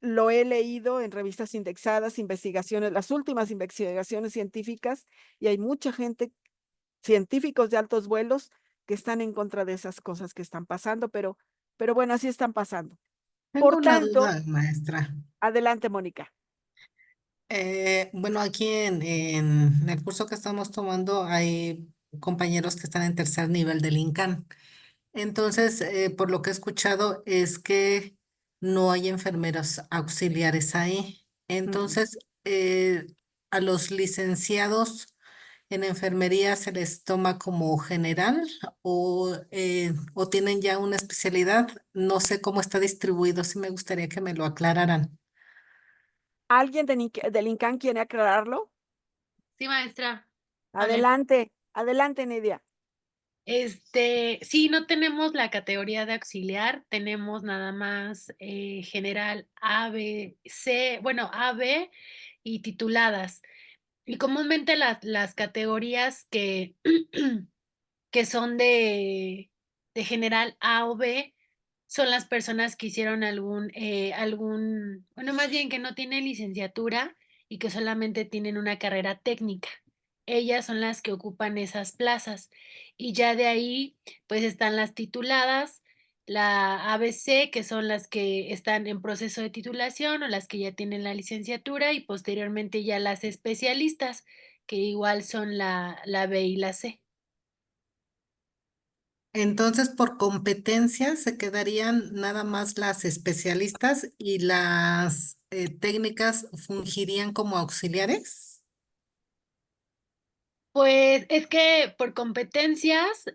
lo he leído en revistas indexadas, investigaciones, las últimas investigaciones científicas, y hay mucha gente, científicos de altos vuelos, que están en contra de esas cosas que están pasando, pero bueno, así están pasando. Tengo Por una tanto, duda, maestra. adelante, Mónica. Bueno, aquí en el curso que estamos tomando hay compañeros que están en tercer nivel del INCAN. Entonces, por lo que he escuchado es que no hay enfermeros auxiliares ahí. Ujú. Entonces, a los licenciados en enfermería se les toma como general o tienen ya una especialidad. No sé cómo está distribuido, sí me gustaría que me lo aclararan. ¿Alguien del INCAN quiere aclararlo? Sí, maestra. Vale. Adelante, adelante, Nidia. Sí, no tenemos la categoría de auxiliar, tenemos nada más general A, B, C, bueno, A, B y tituladas. Y comúnmente las categorías que, que son de general A o B son las personas que hicieron bueno, más bien que no tienen licenciatura y que solamente tienen una carrera técnica. Ellas son las que ocupan esas plazas. Y ya de ahí, pues están las tituladas, la ABC, que son las que están en proceso de titulación o las que ya tienen la licenciatura, y posteriormente ya las especialistas, que igual son la B y la C. Entonces, por competencia se quedarían nada más las especialistas y las técnicas fungirían como auxiliares. Pues, es que por competencias,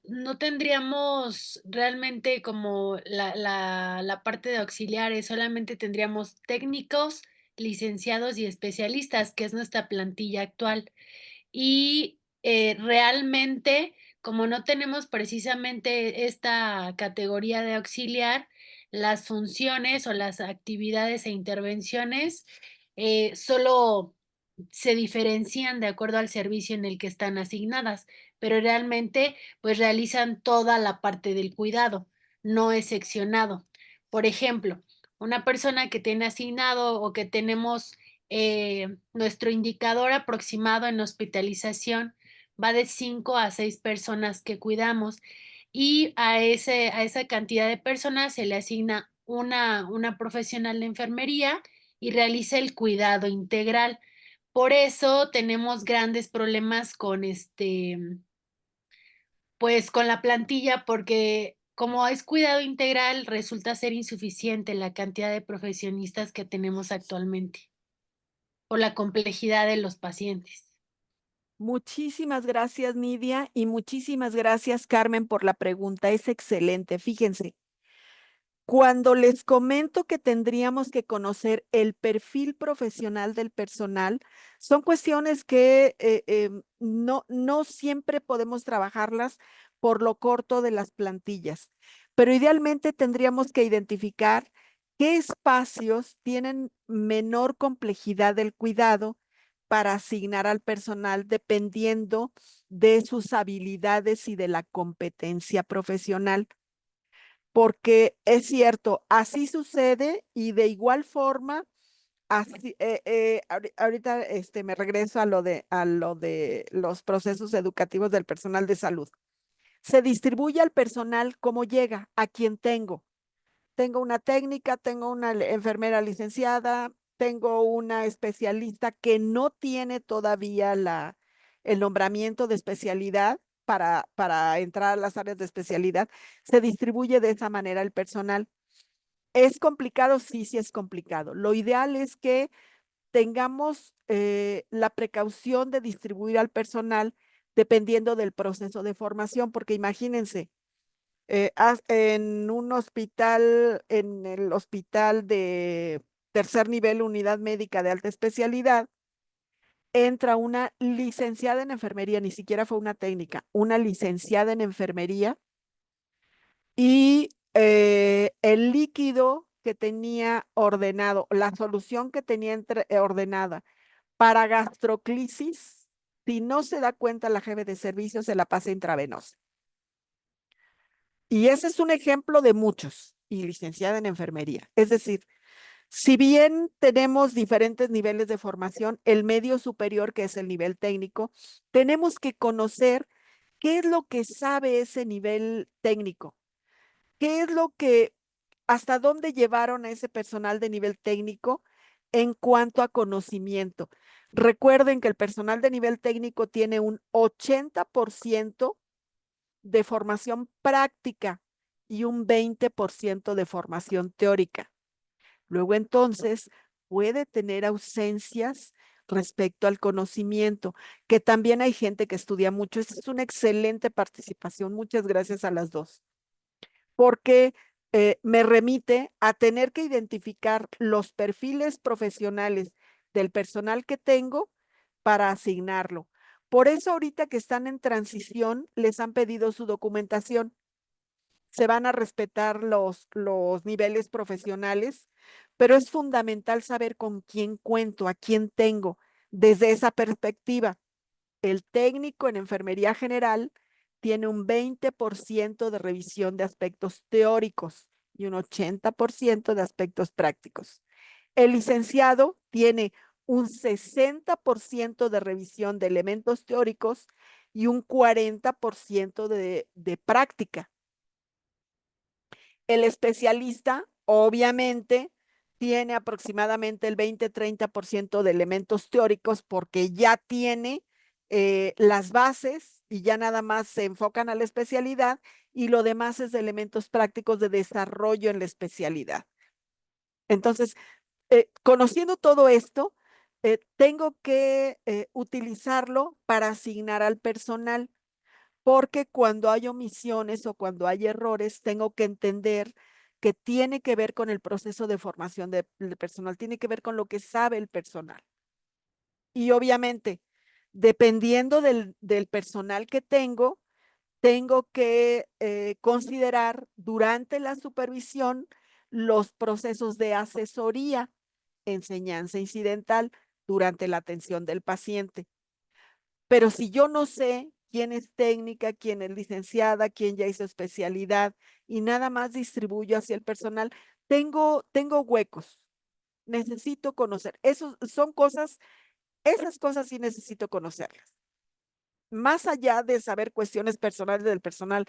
no tendríamos realmente como la parte de auxiliares, solamente tendríamos técnicos, licenciados y especialistas, que es nuestra plantilla actual. Y, realmente, como no tenemos precisamente esta categoría de auxiliar, las funciones o las actividades e intervenciones, solo se diferencian de acuerdo al servicio en el que están asignadas, pero realmente, pues, realizan toda la parte del cuidado, no es seccionado. Por ejemplo, una persona que tiene asignado o que tenemos, nuestro indicador aproximado en hospitalización va de 5 a 6 personas que cuidamos, y a esa cantidad de personas se le asigna una profesional de enfermería y realiza el cuidado integral. Por eso tenemos grandes problemas con, pues, con la plantilla, porque como es cuidado integral, resulta ser insuficiente la cantidad de profesionistas que tenemos actualmente, por la complejidad de los pacientes. Muchísimas gracias, Nidia, y muchísimas gracias, Carmen, por la pregunta. Es excelente. Fíjense, cuando les comento que tendríamos que conocer el perfil profesional del personal, son cuestiones que no siempre podemos trabajarlas por lo corto de las plantillas, pero idealmente tendríamos que identificar qué espacios tienen menor complejidad del cuidado para asignar al personal dependiendo de sus habilidades y de la competencia profesional. Porque es cierto, así sucede y de igual forma, así, ahorita me regreso a lo de los procesos educativos del personal de salud. Se distribuye al personal como llega, a quien tengo. Tengo una técnica, tengo una enfermera licenciada, tengo una especialista que no tiene todavía el nombramiento de especialidad para entrar a las áreas de especialidad. Se distribuye de esa manera el personal. ¿Es complicado? Sí, sí es complicado. Lo ideal es que tengamos la precaución de distribuir al personal dependiendo del proceso de formación, porque imagínense, en un hospital, en el hospital de tercer nivel, unidad médica de alta especialidad, entra una licenciada en enfermería, ni siquiera fue una técnica, una licenciada en enfermería y el líquido que tenía ordenado, la solución que tenía ordenada para gastroclisis, si no se da cuenta la jefe de servicio, se la pasa intravenosa. Y ese es un ejemplo de muchos, y licenciada en enfermería. Es decir, si bien tenemos diferentes niveles de formación, el medio superior, que es el nivel técnico, tenemos que conocer qué es lo que sabe ese nivel técnico, qué es lo que, hasta dónde llevaron a ese personal de nivel técnico en cuanto a conocimiento. Recuerden que el personal de nivel técnico tiene un 80% de formación práctica y un 20% de formación teórica. Luego entonces puede tener ausencias respecto al conocimiento, que también hay gente que estudia mucho. Esa es una excelente participación. Muchas gracias a las dos, porque me remite a tener que identificar los perfiles profesionales del personal que tengo para asignarlo. Por eso ahorita que están en transición, les han pedido su documentación. Se van a respetar los niveles profesionales, pero es fundamental saber con quién cuento, a quién tengo, Desde esa perspectiva, el técnico en enfermería general tiene un 20% de revisión de aspectos teóricos y un 80% de aspectos prácticos. El licenciado tiene un 60% de revisión de elementos teóricos y un 40% de práctica. El especialista, obviamente, tiene aproximadamente el 20-30% de elementos teóricos porque ya tiene las bases y ya nada más se enfocan a la especialidad y lo demás es de elementos prácticos de desarrollo en la especialidad. Entonces, conociendo todo esto, tengo que utilizarlo para asignar al personal, porque cuando hay omisiones o cuando hay errores, tengo que entender que tiene que ver con el proceso de formación del personal, tiene que ver con lo que sabe el personal. Y obviamente, dependiendo del personal que tengo que considerar durante la supervisión los procesos de asesoría, enseñanza incidental durante la atención del paciente. Pero si yo no sé quién es técnica, quién es licenciada, quién ya hizo especialidad y nada más distribuyo hacia el personal, tengo huecos. Necesito conocer. Esos son cosas, esas cosas sí necesito conocerlas. Más allá de saber cuestiones personales del personal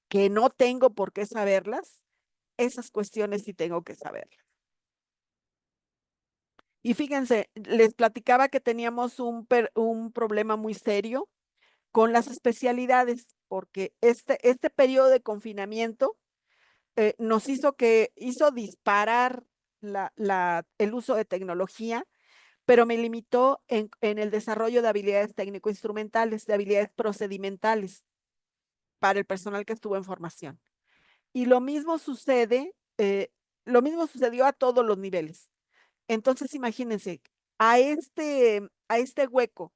que no tengo por qué saberlas, esas cuestiones sí tengo que saberlas. Y fíjense, les platicaba que teníamos un problema muy serio con las especialidades, porque este periodo de confinamiento nos hizo disparar el uso de tecnología, pero me limitó en el desarrollo de habilidades técnico-instrumentales, de habilidades procedimentales para el personal que estuvo en formación. Y lo mismo sucedió a todos los niveles. Entonces, imagínense, a este hueco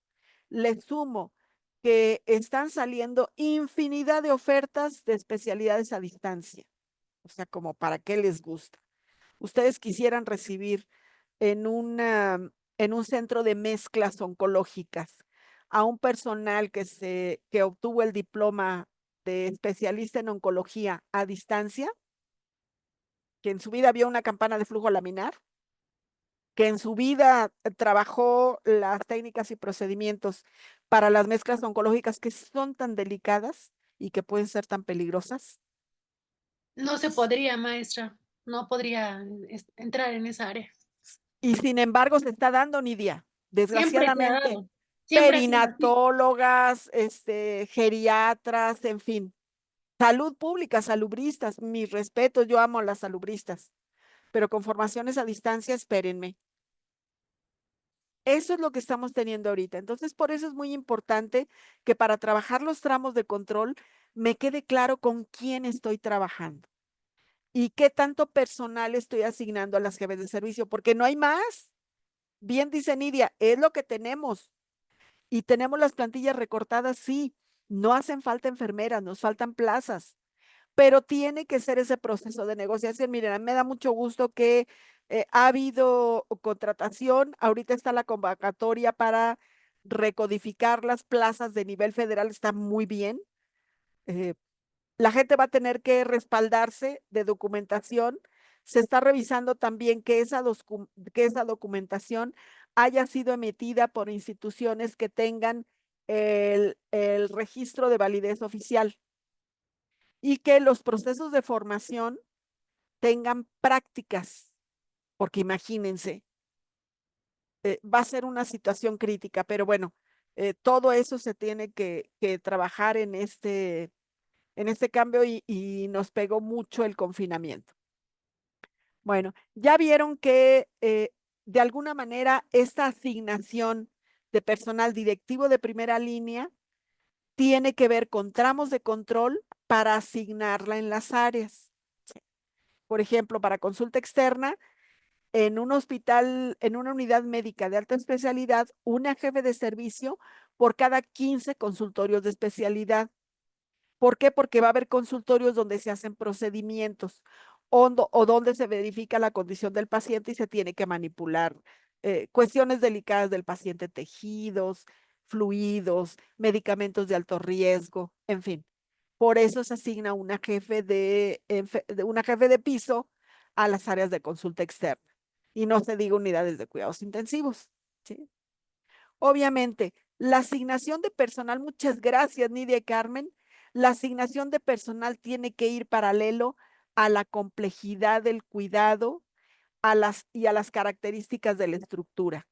le sumo que están saliendo infinidad de ofertas de especialidades a distancia. O sea, como para qué les gusta. Ustedes quisieran recibir en un centro de mezclas oncológicas a un personal que obtuvo el diploma de especialista en oncología a distancia, que en su vida vio una campana de flujo laminar, que en su vida trabajó las técnicas y procedimientos para las mezclas oncológicas que son tan delicadas y que pueden ser tan peligrosas. No se podría, maestra, no podría entrar en esa área. Y sin embargo se está dando, Nidia, Siempre se ha desgraciadamente, dado, siempre ha sido así. perinatólogas, geriatras, en fin, salud pública, salubristas, mis respetos, yo amo a las salubristas, pero con formaciones a distancia, espérenme. Eso es lo que estamos teniendo ahorita. Entonces, por eso es muy importante que para trabajar los tramos de control me quede claro con quién estoy trabajando y qué tanto personal estoy asignando a las jefes de servicio, porque no hay más. Bien dice Nidia, es lo que tenemos y tenemos las plantillas recortadas, sí. No hacen falta enfermeras, nos faltan plazas, pero tiene que ser ese proceso de negociación. Miren, a mí me da mucho gusto que ha habido contratación, ahorita está la convocatoria para recodificar las plazas de nivel federal, está muy bien. Eh, la gente va a tener que respaldarse de documentación. Se está revisando también que esa documentación haya sido emitida por instituciones que tengan el registro de validez oficial y que los procesos de formación tengan prácticas, porque imagínense, va a ser una situación crítica, pero bueno, todo eso se tiene que trabajar en este cambio y nos pegó mucho el confinamiento. Bueno, ya vieron que de alguna manera esta asignación de personal directivo de primera línea tiene que ver con tramos de control para asignarla en las áreas. Por ejemplo, para consulta externa, en un hospital, en una unidad médica de alta especialidad, una jefe de servicio por cada 15 consultorios de especialidad. ¿Por qué? Porque va a haber consultorios donde se hacen procedimientos o donde se verifica la condición del paciente y se tiene que manipular cuestiones delicadas del paciente, tejidos, fluidos, medicamentos de alto riesgo, en fin. Por eso se asigna una una jefe de piso a las áreas de consulta externa y no se diga unidades de cuidados intensivos, ¿sí? Obviamente, la asignación de personal, muchas gracias, Nidia y Carmen, la asignación de personal tiene que ir paralelo a la complejidad del cuidado y a las características de la estructura.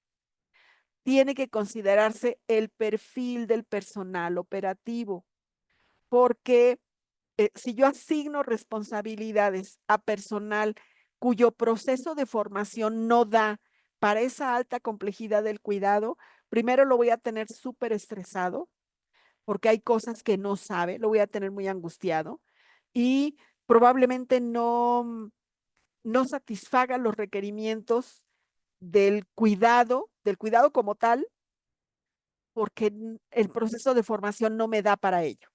Tiene que considerarse el perfil del personal operativo, porque si yo asigno responsabilidades a personal cuyo proceso de formación no da para esa alta complejidad del cuidado, primero lo voy a tener súper estresado, porque hay cosas que no sabe, lo voy a tener muy angustiado y probablemente no satisfaga los requerimientos del cuidado como tal, porque el proceso de formación no me da para ello.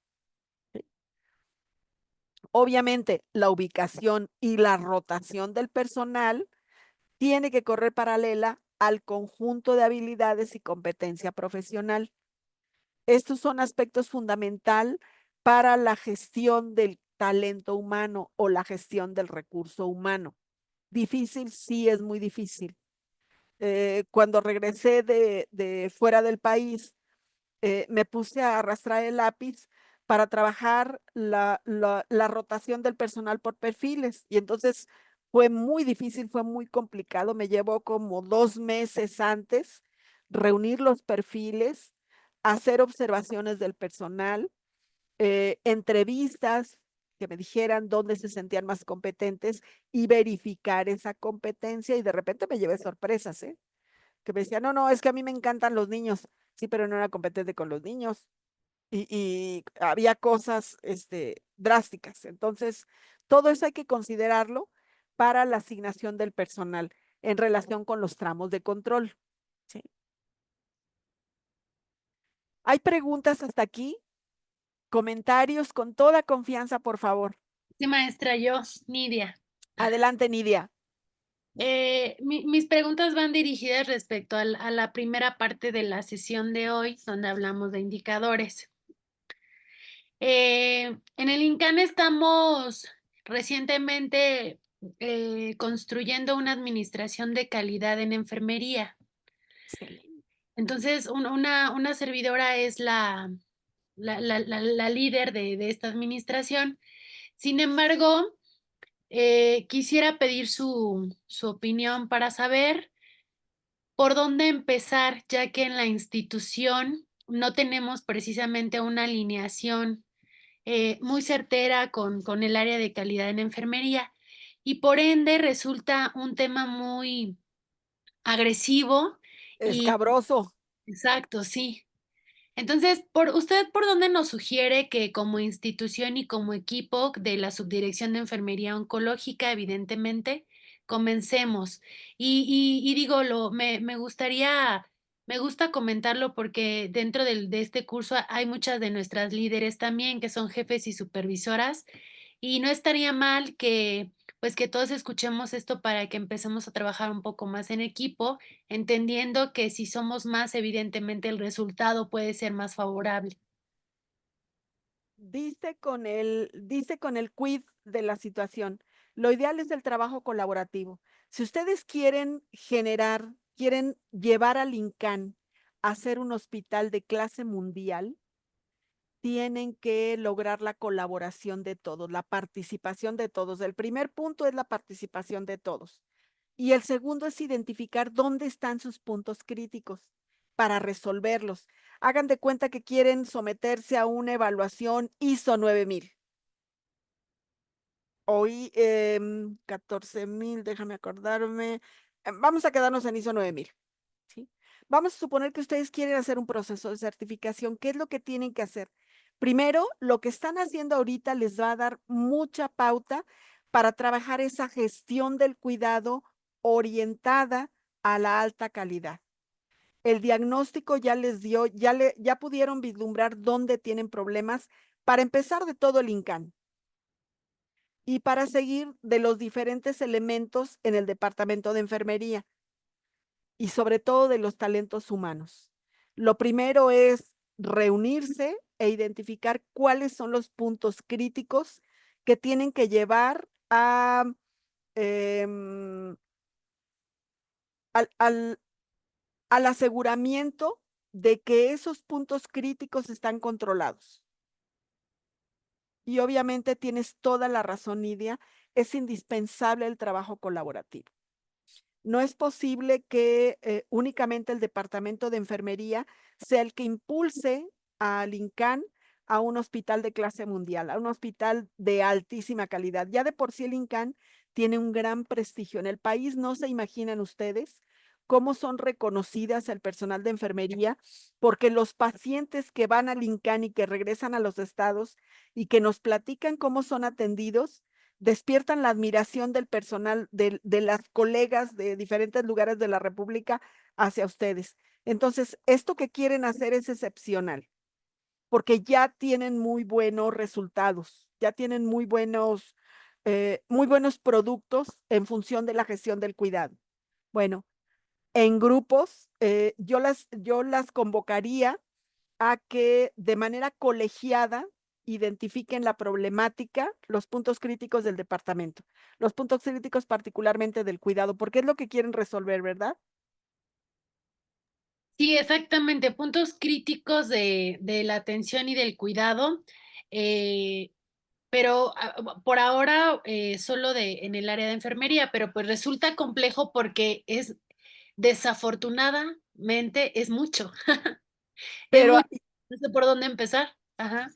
Obviamente, la ubicación y la rotación del personal tiene que correr paralela al conjunto de habilidades y competencia profesional. Estos son aspectos fundamental para la gestión del talento humano o la gestión del recurso humano. Difícil, sí es muy difícil. Cuando regresé de fuera del país, me puse a arrastrar el lápiz para trabajar la rotación del personal por perfiles. Y entonces fue muy difícil, fue muy complicado. Me llevó como 2 meses antes reunir los perfiles, hacer observaciones del personal, entrevistas que me dijeran dónde se sentían más competentes y verificar esa competencia. Y de repente me llevé sorpresas, ¿eh? Que me decían, no, no, es que a mí me encantan los niños. Sí, pero no era competente con los niños. Y había cosas drásticas. Entonces, todo eso hay que considerarlo para la asignación del personal en relación con los tramos de control. ¿Sí? ¿Hay preguntas hasta aquí? Comentarios con toda confianza, por favor. Sí, maestra, yo, Nidia. Adelante, Nidia. Mis preguntas van dirigidas respecto a la primera parte de la sesión de hoy, donde hablamos de indicadores. En el INCAN estamos recientemente construyendo una administración de calidad en enfermería. Excelente. Entonces, una servidora es la líder de esta administración. Sin embargo, quisiera pedir su opinión para saber por dónde empezar, ya que en la institución no tenemos precisamente una alineación muy certera con el área de calidad en enfermería y por ende resulta un tema muy agresivo y Escabroso. exacto, sí. Entonces, ¿usted por dónde nos sugiere que como institución y como equipo de la Subdirección de Enfermería Oncológica, evidentemente, comencemos? Y digo, me gusta comentarlo porque dentro de este curso hay muchas de nuestras líderes también que son jefes y supervisoras y no estaría mal que, pues, que todos escuchemos esto para que empecemos a trabajar un poco más en equipo, entendiendo que si somos más, evidentemente el resultado puede ser más favorable. Dice con el quid de la situación. Lo ideal es el trabajo colaborativo. Si ustedes quieren llevar al INCAN a ser un hospital de clase mundial, tienen que lograr la colaboración de todos, la participación de todos. El primer punto es la participación de todos. Y el segundo es identificar dónde están sus puntos críticos para resolverlos. Hagan de cuenta que quieren someterse a una evaluación ISO 9000. Hoy 14,000, déjame acordarme. Vamos a quedarnos en ISO 9000. ¿Sí? Vamos a suponer que ustedes quieren hacer un proceso de certificación. ¿Qué es lo que tienen que hacer? Primero, lo que están haciendo ahorita les va a dar mucha pauta para trabajar esa gestión del cuidado orientada a la alta calidad. El diagnóstico ya les dio, ya pudieron vislumbrar dónde tienen problemas para empezar de todo el INCAN y para seguir de los diferentes elementos en el departamento de enfermería. y sobre todo de los talentos humanos. Lo primero es reunirse e identificar cuáles son los puntos críticos que tienen que llevar a, em, al aseguramiento de que esos puntos críticos están controlados. Y obviamente tienes toda la razón, Nidia, es indispensable el trabajo colaborativo. No es posible que únicamente el departamento de enfermería sea el que impulse al INCAN a un hospital de clase mundial, a un hospital de altísima calidad. Ya de por sí el INCAN tiene un gran prestigio en el país. No se imaginan ustedes cómo son reconocidas el personal de enfermería, porque los pacientes que van al INCAN y que regresan a los estados y que nos platican cómo son atendidos, despiertan la admiración del personal, de las colegas de diferentes lugares de la República hacia ustedes. Entonces, esto que quieren hacer es excepcional, porque ya tienen muy buenos resultados, ya tienen muy buenos productos en función de la gestión del cuidado. Bueno, en grupos, yo las convocaría a que de manera colegiada identifiquen la problemática, los puntos críticos del departamento, los puntos críticos particularmente del cuidado, porque es lo que quieren resolver, ¿verdad? Sí, exactamente, puntos críticos de la atención y del cuidado, pero por ahora solo en el área de enfermería, pero pues resulta complejo porque desafortunadamente es mucho, es Pero, mucho, no sé por dónde empezar. Ajá.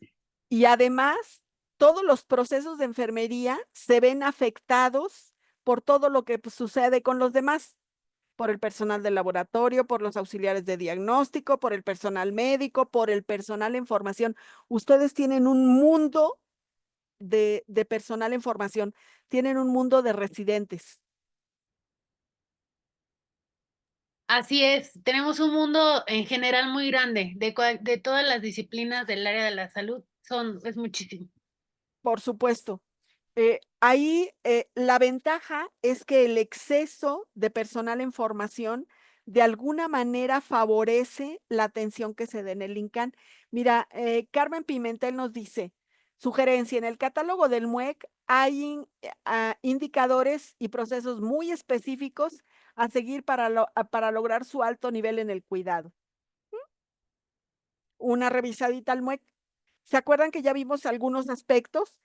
y además, todos los procesos de enfermería se ven afectados por todo lo que pues, sucede con los demás, por el personal del laboratorio, por los auxiliares de diagnóstico, por el personal médico, por el personal en formación. Ustedes tienen un mundo de personal en formación, tienen un mundo de residentes. Así es, tenemos un mundo en general muy grande, de todas las disciplinas del área de la salud, es muchísimo. Por supuesto. Ahí la ventaja es que el exceso de personal en formación de alguna manera favorece la atención que se dé en el INCAN. Mira, Carmen Pimentel nos dice, sugerencia, en el catálogo del MUEC hay indicadores y procesos muy específicos a seguir para lograr su alto nivel en el cuidado. Una revisadita al MUEC. ¿Se acuerdan que ya vimos algunos aspectos?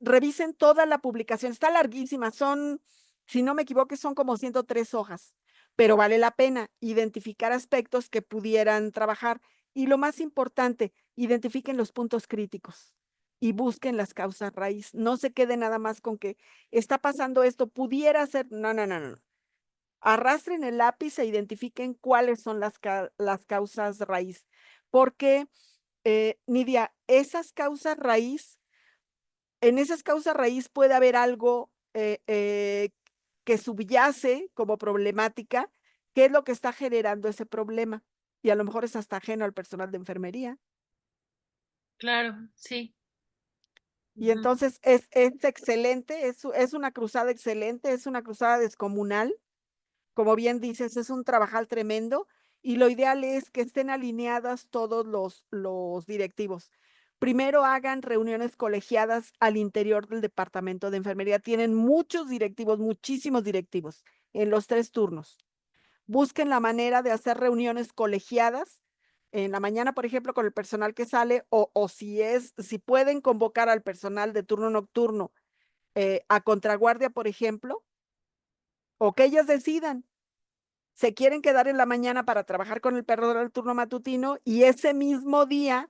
Revisen toda la publicación, está larguísima, si no me equivoco, son como 103 hojas, pero vale la pena identificar aspectos que pudieran trabajar. Y lo más importante, identifiquen los puntos críticos y busquen las causas raíz. No se quede nada más con que está pasando esto, pudiera ser, no, no, no, no. Arrastren el lápiz e identifiquen cuáles son las causas raíz, porque Nidia, en esas causas raíz puede haber algo que subyace como problemática, qué es lo que está generando ese problema. Y a lo mejor es hasta ajeno al personal de enfermería. Claro, sí. Y Ujú. entonces es excelente, es una cruzada excelente, es una cruzada descomunal. Como bien dices, es un trabajal tremendo y lo ideal es que estén alineadas todos los directivos. Primero hagan reuniones colegiadas al interior del departamento de enfermería. Tienen muchos directivos, muchísimos directivos en los 3 turnos. Busquen la manera de hacer reuniones colegiadas en la mañana, por ejemplo, con el personal que sale o si pueden convocar al personal de turno nocturno a contraguardia, por ejemplo, o que ellas decidan se quieren quedar en la mañana para trabajar con el perro del turno matutino y ese mismo día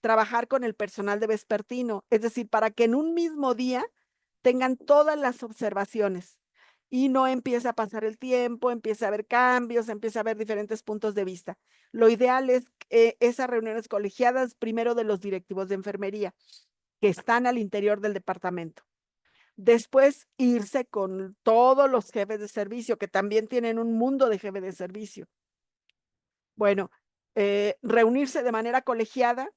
trabajar con el personal de vespertino, es decir, para que en un mismo día tengan todas las observaciones y no empiece a pasar el tiempo, empiece a haber cambios, empiece a haber diferentes puntos de vista. Lo ideal es esas reuniones colegiadas primero de los directivos de enfermería que están al interior del departamento. Después irse con todos los jefes de servicio, que también tienen un mundo de jefes de servicio. Bueno, reunirse de manera colegiada,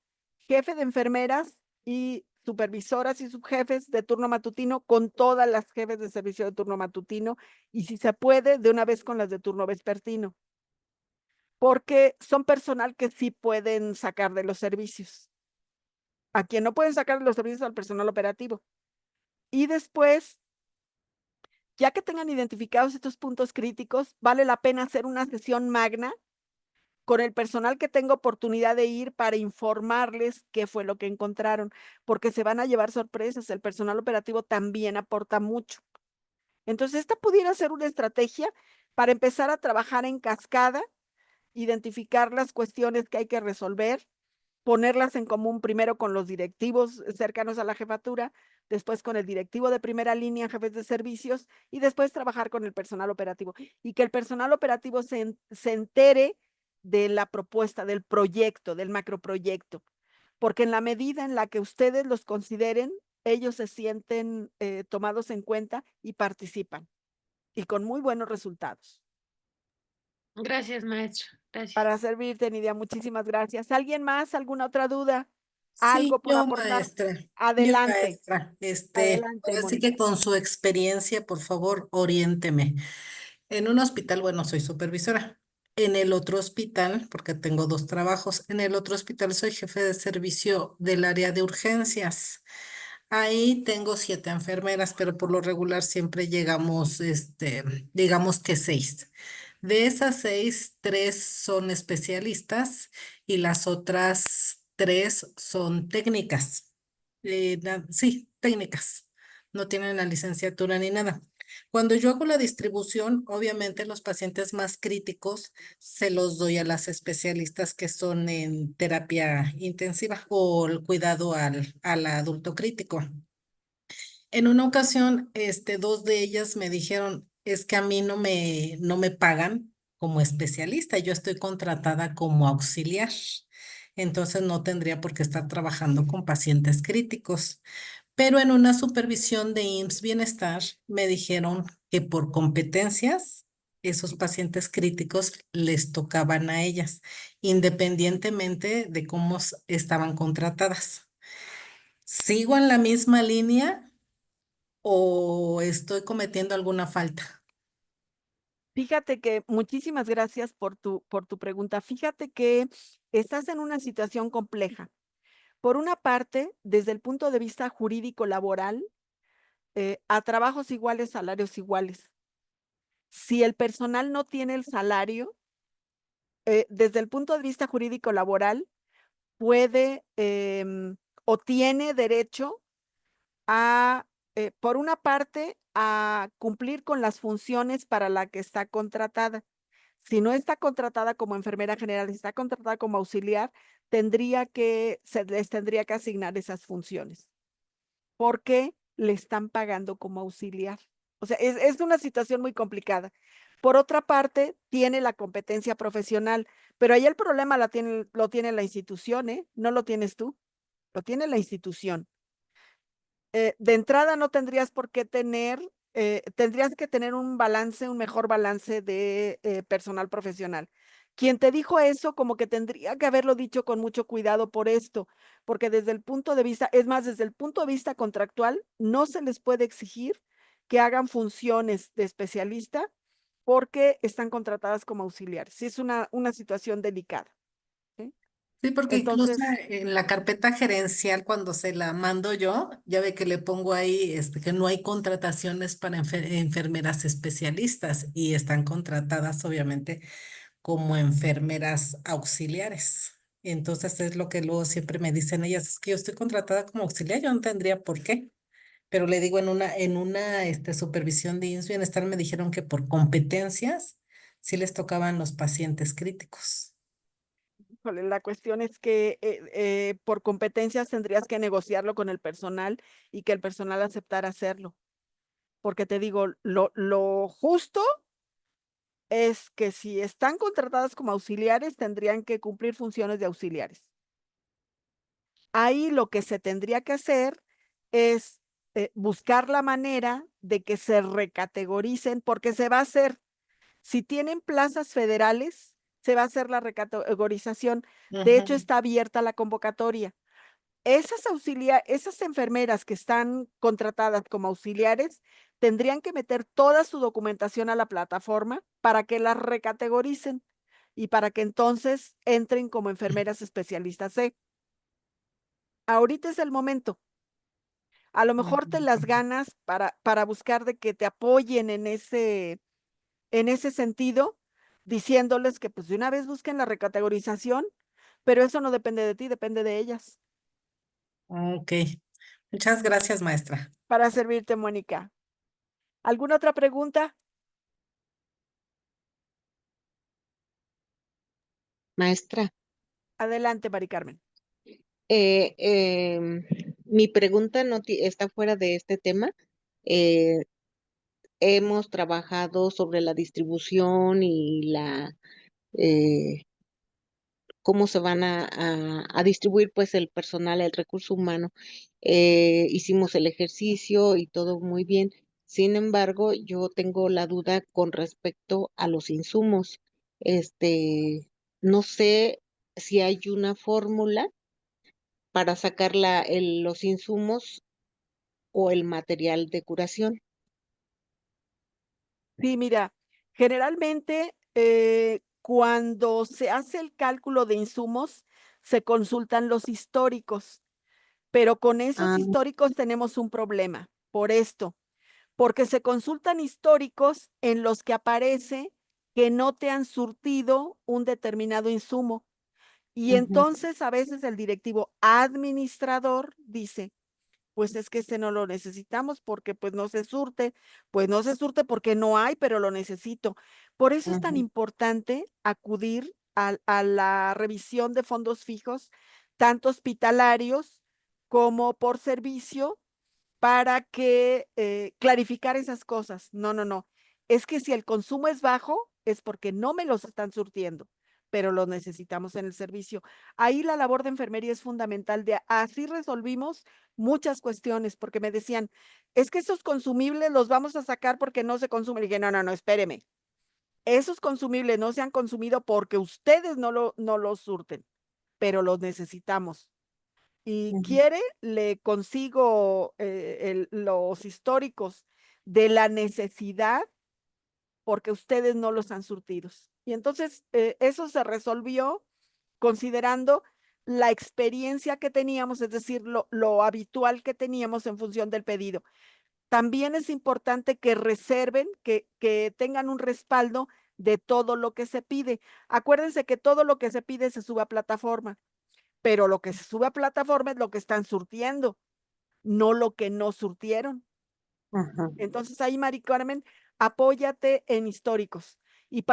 jefe de enfermeras y supervisoras y subjefes de turno matutino con todas las jefes de servicio de turno matutino y si se puede, de una vez con las de turno vespertino, porque son personal que sí pueden sacar de los servicios. A quien no pueden sacar de los servicios al personal operativo. Y después, ya que tengan identificados estos puntos críticos, vale la pena hacer una sesión magna con el personal que tenga oportunidad de ir para informarles qué fue lo que encontraron, porque se van a llevar sorpresas. El personal operativo también aporta mucho. Entonces, esta pudiera ser una estrategia para empezar a trabajar en cascada, identificar las cuestiones que hay que resolver, ponerlas en común primero con los directivos cercanos a la jefatura, después con el directivo de primera línea, jefes de servicios, y después trabajar con el personal operativo. Y que el personal operativo se entere de la propuesta, del proyecto, del macroproyecto, porque en la medida en la que ustedes los consideren, ellos se sienten tomados en cuenta y participan, y con muy buenos resultados. Gracias, maestro. Gracias. Para servirte, Nidia, muchísimas gracias. ¿Alguien más? ¿Alguna otra duda? Sí, ¿Algo por yo aportar? maestra, yo Adelante, maestra, adelante, ahora sí Mónica. que con su experiencia, por favor, oriénteme. En un hospital, bueno, soy supervisora. En el otro hospital, porque tengo dos trabajos, en el otro hospital soy jefe de servicio del área de urgencias. Ahí tengo 7 enfermeras, pero por lo regular siempre llegamos, digamos que 6. De esas 6, 3 son especialistas y las otras 3 son técnicas. Sí, técnicas. No tienen la licenciatura ni nada. Cuando yo hago la distribución, obviamente los pacientes más críticos se los doy a las especialistas que son en terapia intensiva o el cuidado al adulto crítico. En una ocasión, 2 de ellas me dijeron, es que a mí no me pagan como especialista, yo estoy contratada como auxiliar, entonces no tendría por qué estar trabajando con pacientes críticos. Pero en una supervisión de IMSS Bienestar me dijeron que por competencias, esos pacientes críticos les tocaban a ellas, independientemente de cómo estaban contratadas. ¿Sigo en la misma línea o estoy cometiendo alguna falta? Fíjate que muchísimas gracias por tu pregunta. Fíjate que estás en una situación compleja. Por una parte, desde el punto de vista jurídico laboral, a trabajos iguales, salarios iguales. Si el personal no tiene el salario, desde el punto de vista jurídico laboral, puede o tiene derecho a, por una parte, a cumplir con las funciones para la que está contratada. Si no está contratada como enfermera general, si está contratada como auxiliar, se les tendría que asignar esas funciones, porque le están pagando como auxiliar. O sea, es una situación muy complicada. Por otra parte, tiene la competencia profesional, pero ahí el problema lo tiene la institución, ¿eh? No lo tienes tú, lo tiene la institución. De entrada no tendrías por qué tendrías que tener un mejor balance de personal profesional. Quien te dijo eso, como que tendría que haberlo dicho con mucho cuidado por esto, porque desde el punto de vista, es más, desde el punto de vista contractual, no se les puede exigir que hagan funciones de especialista porque están contratadas como auxiliares. Sí, es una situación delicada. ¿Sí? Sí, porque incluso Entonces, en la carpeta gerencial, cuando se la mando yo, ya ve que le pongo ahí que no hay contrataciones para enfermeras especialistas y están contratadas obviamente como enfermeras auxiliares. Entonces es lo que luego siempre me dicen ellas, es que yo estoy contratada como auxiliar, yo no tendría por qué. Pero le digo, en una supervisión de IMSS Bienestar me dijeron que por competencias sí les tocaban los pacientes críticos. híjole, la cuestión es que por competencias tendrías que negociarlo con el personal y que el personal aceptara hacerlo. Porque te digo, lo justo es que si están contratadas como auxiliares, tendrían que cumplir funciones de auxiliares. Ahí lo que se tendría que hacer es buscar la manera de que se recategoricen, porque se va a hacer, si tienen plazas federales, se va a hacer la recategorización. De hecho, Ujú. está abierta la convocatoria. esas enfermeras que están contratadas como auxiliares tendrían que meter toda su documentación a la plataforma para que las recategoricen y para que entonces entren como enfermeras especialistas C. Ahorita es el momento. A lo mejor te las ganas para buscar de que te apoyen en ese sentido, diciéndoles que pues de una vez busquen la recategorización, pero eso no depende de ti, depende de ellas. Ok. Muchas gracias, maestra. Para servirte, Mónica. ¿Alguna otra pregunta? Maestra, Adelante, Mari Carmen. eh, em, mi pregunta no está fuera de este tema. Eh, Hemos trabajado sobre la distribución y eh, cómo se van a distribuir pues el personal, el recurso humano. Hicimos el ejercicio y todo muy bien. Sin embargo, yo tengo la duda con respecto a los insumos. No sé si hay una fórmula para sacar los insumos o el material de curación. Sí, mira, generalmente cuando se hace el cálculo de insumos, se consultan los históricos, pero con esos Ah, históricos tenemos un problema por esto, porque se consultan históricos en los que aparece que no te han surtido un determinado insumo. Y ujú, entonces a veces el directivo administrador dice, pues es que este no lo necesitamos porque pues no se surte porque no hay, pero lo necesito. Por eso es tan ujú, importante acudir a la revisión de fondos fijos, tanto hospitalarios como por servicio, para que clarificar esas cosas. No, no, no. Es que si el consumo es bajo, es porque no me los están surtiendo, pero los necesitamos en el servicio. Ahí la labor de enfermería es fundamental. Así resolvimos muchas cuestiones, porque me decían, es que esos consumibles los vamos a sacar porque no se consumen. Le dije, no, no, no, espéreme. Esos consumibles no se han consumido porque ustedes no los surten, pero los necesitamos. Y ujú, quiere, le consigo los históricos de la necesidad porque ustedes no los han surtidos. Y entonces eso se resolvió considerando la experiencia que teníamos, es decir, lo habitual que teníamos en función del pedido. También es importante que reserven, que tengan un respaldo de todo lo que se pide. Acuérdense que todo lo que se pide se sube a plataforma, pero lo que se sube a plataforma es lo que están surtiendo, no lo que no surtieron. ajá, Entonces ahí, Mari Carmen, apóyate en históricos y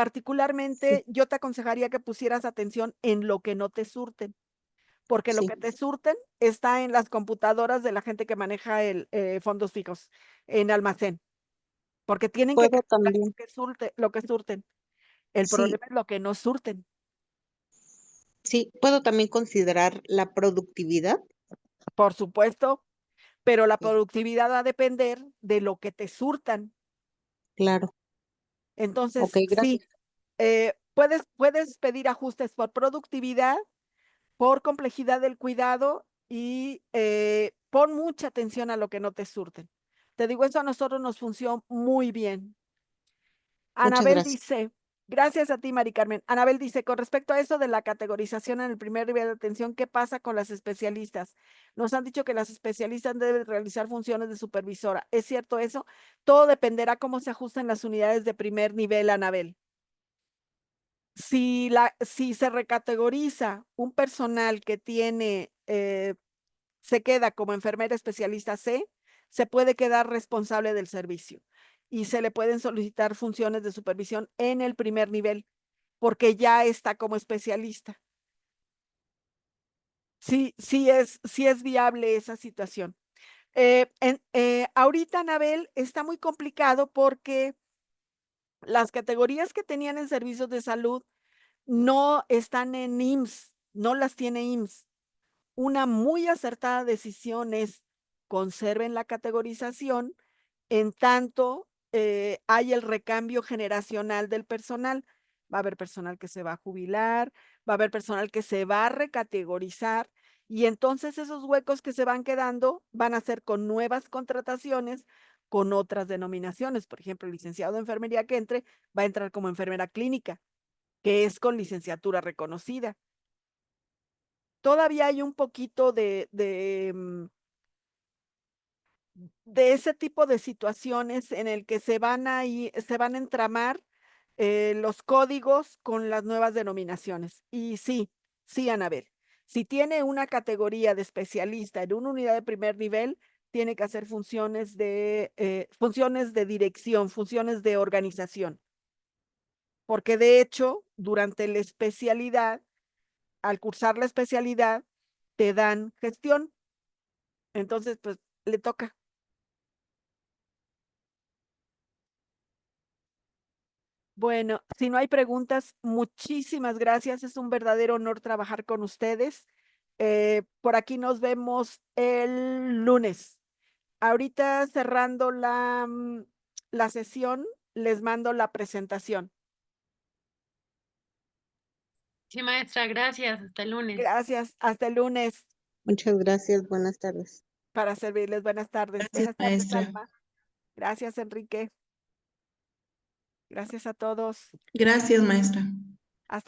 sí, particularmente yo te aconsejaría que pusieras atención en lo que no te surten, porque lo sí. que te surten está en las computadoras de la gente que maneja fondos fijos en almacén, porque tienen que Puedo calcular también, lo que surten. El sí, problema es lo que no surten, sí, puedo también considerar la productividad. por supuesto, pero la Ok, productividad va a depender de lo que te surtan. claro, ok, Entonces, sí, gracias. puedes pedir ajustes por productividad, por complejidad del cuidado y pon mucha atención a lo que no te surten. Te digo, eso a nosotros nos funcionó muy bien. Muchas Anabel gracias. dice, gracias a ti, Mari Carmen. Anabel dice, con respecto a eso de la categorización en el primer nivel de atención, ¿qué pasa con las especialistas? Nos han dicho que las especialistas deben realizar funciones de supervisora. ¿Es cierto eso? Todo dependerá cómo se ajusten las unidades de primer nivel, Anabel. Si se recategoriza un personal que tiene, se queda como enfermera especialista C, se puede quedar responsable del servicio y se le pueden solicitar funciones de supervisión en el primer nivel porque ya está como especialista. Sí es viable esa situación. Ahorita, Anabel, está muy complicado porque las categorías que tenían en servicios de salud no están en IMSS, no las tiene IMSS. Una muy acertada decisión es conserven la categorización en tanto hay el recambio generacional del personal. Va a haber personal que se va a jubilar, va a haber personal que se va a recategorizar Y entonces esos huecos que se van quedando van a ser con nuevas contrataciones, con otras denominaciones. Por ejemplo, el licenciado de enfermería que entre va a entrar como enfermera clínica, que es con licenciatura reconocida. Todavía hay un poquito de ese tipo de situaciones en el que se van a entramar los códigos con las nuevas denominaciones. Y sí, sí, Anabel, si tiene una categoría de especialista en una unidad de primer nivel, tiene que hacer funciones de dirección, funciones de organización. Porque de hecho, durante la especialidad, al cursar la especialidad, te dan gestión. Entonces, pues, le toca. Bueno, si no hay preguntas, muchísimas gracias. Es un verdadero honor trabajar con ustedes. Por aquí nos vemos el lunes. Ahorita cerrando la sesión, les mando la presentación. Sí, maestra, gracias. Hasta el lunes. Gracias. Hasta el lunes. Muchas gracias, buenas tardes. Para servirles. Buenas tardes. Gracias, Buenas tardes, maestra. Alma. Gracias, Enrique. Gracias a todos. Gracias, maestra. Hasta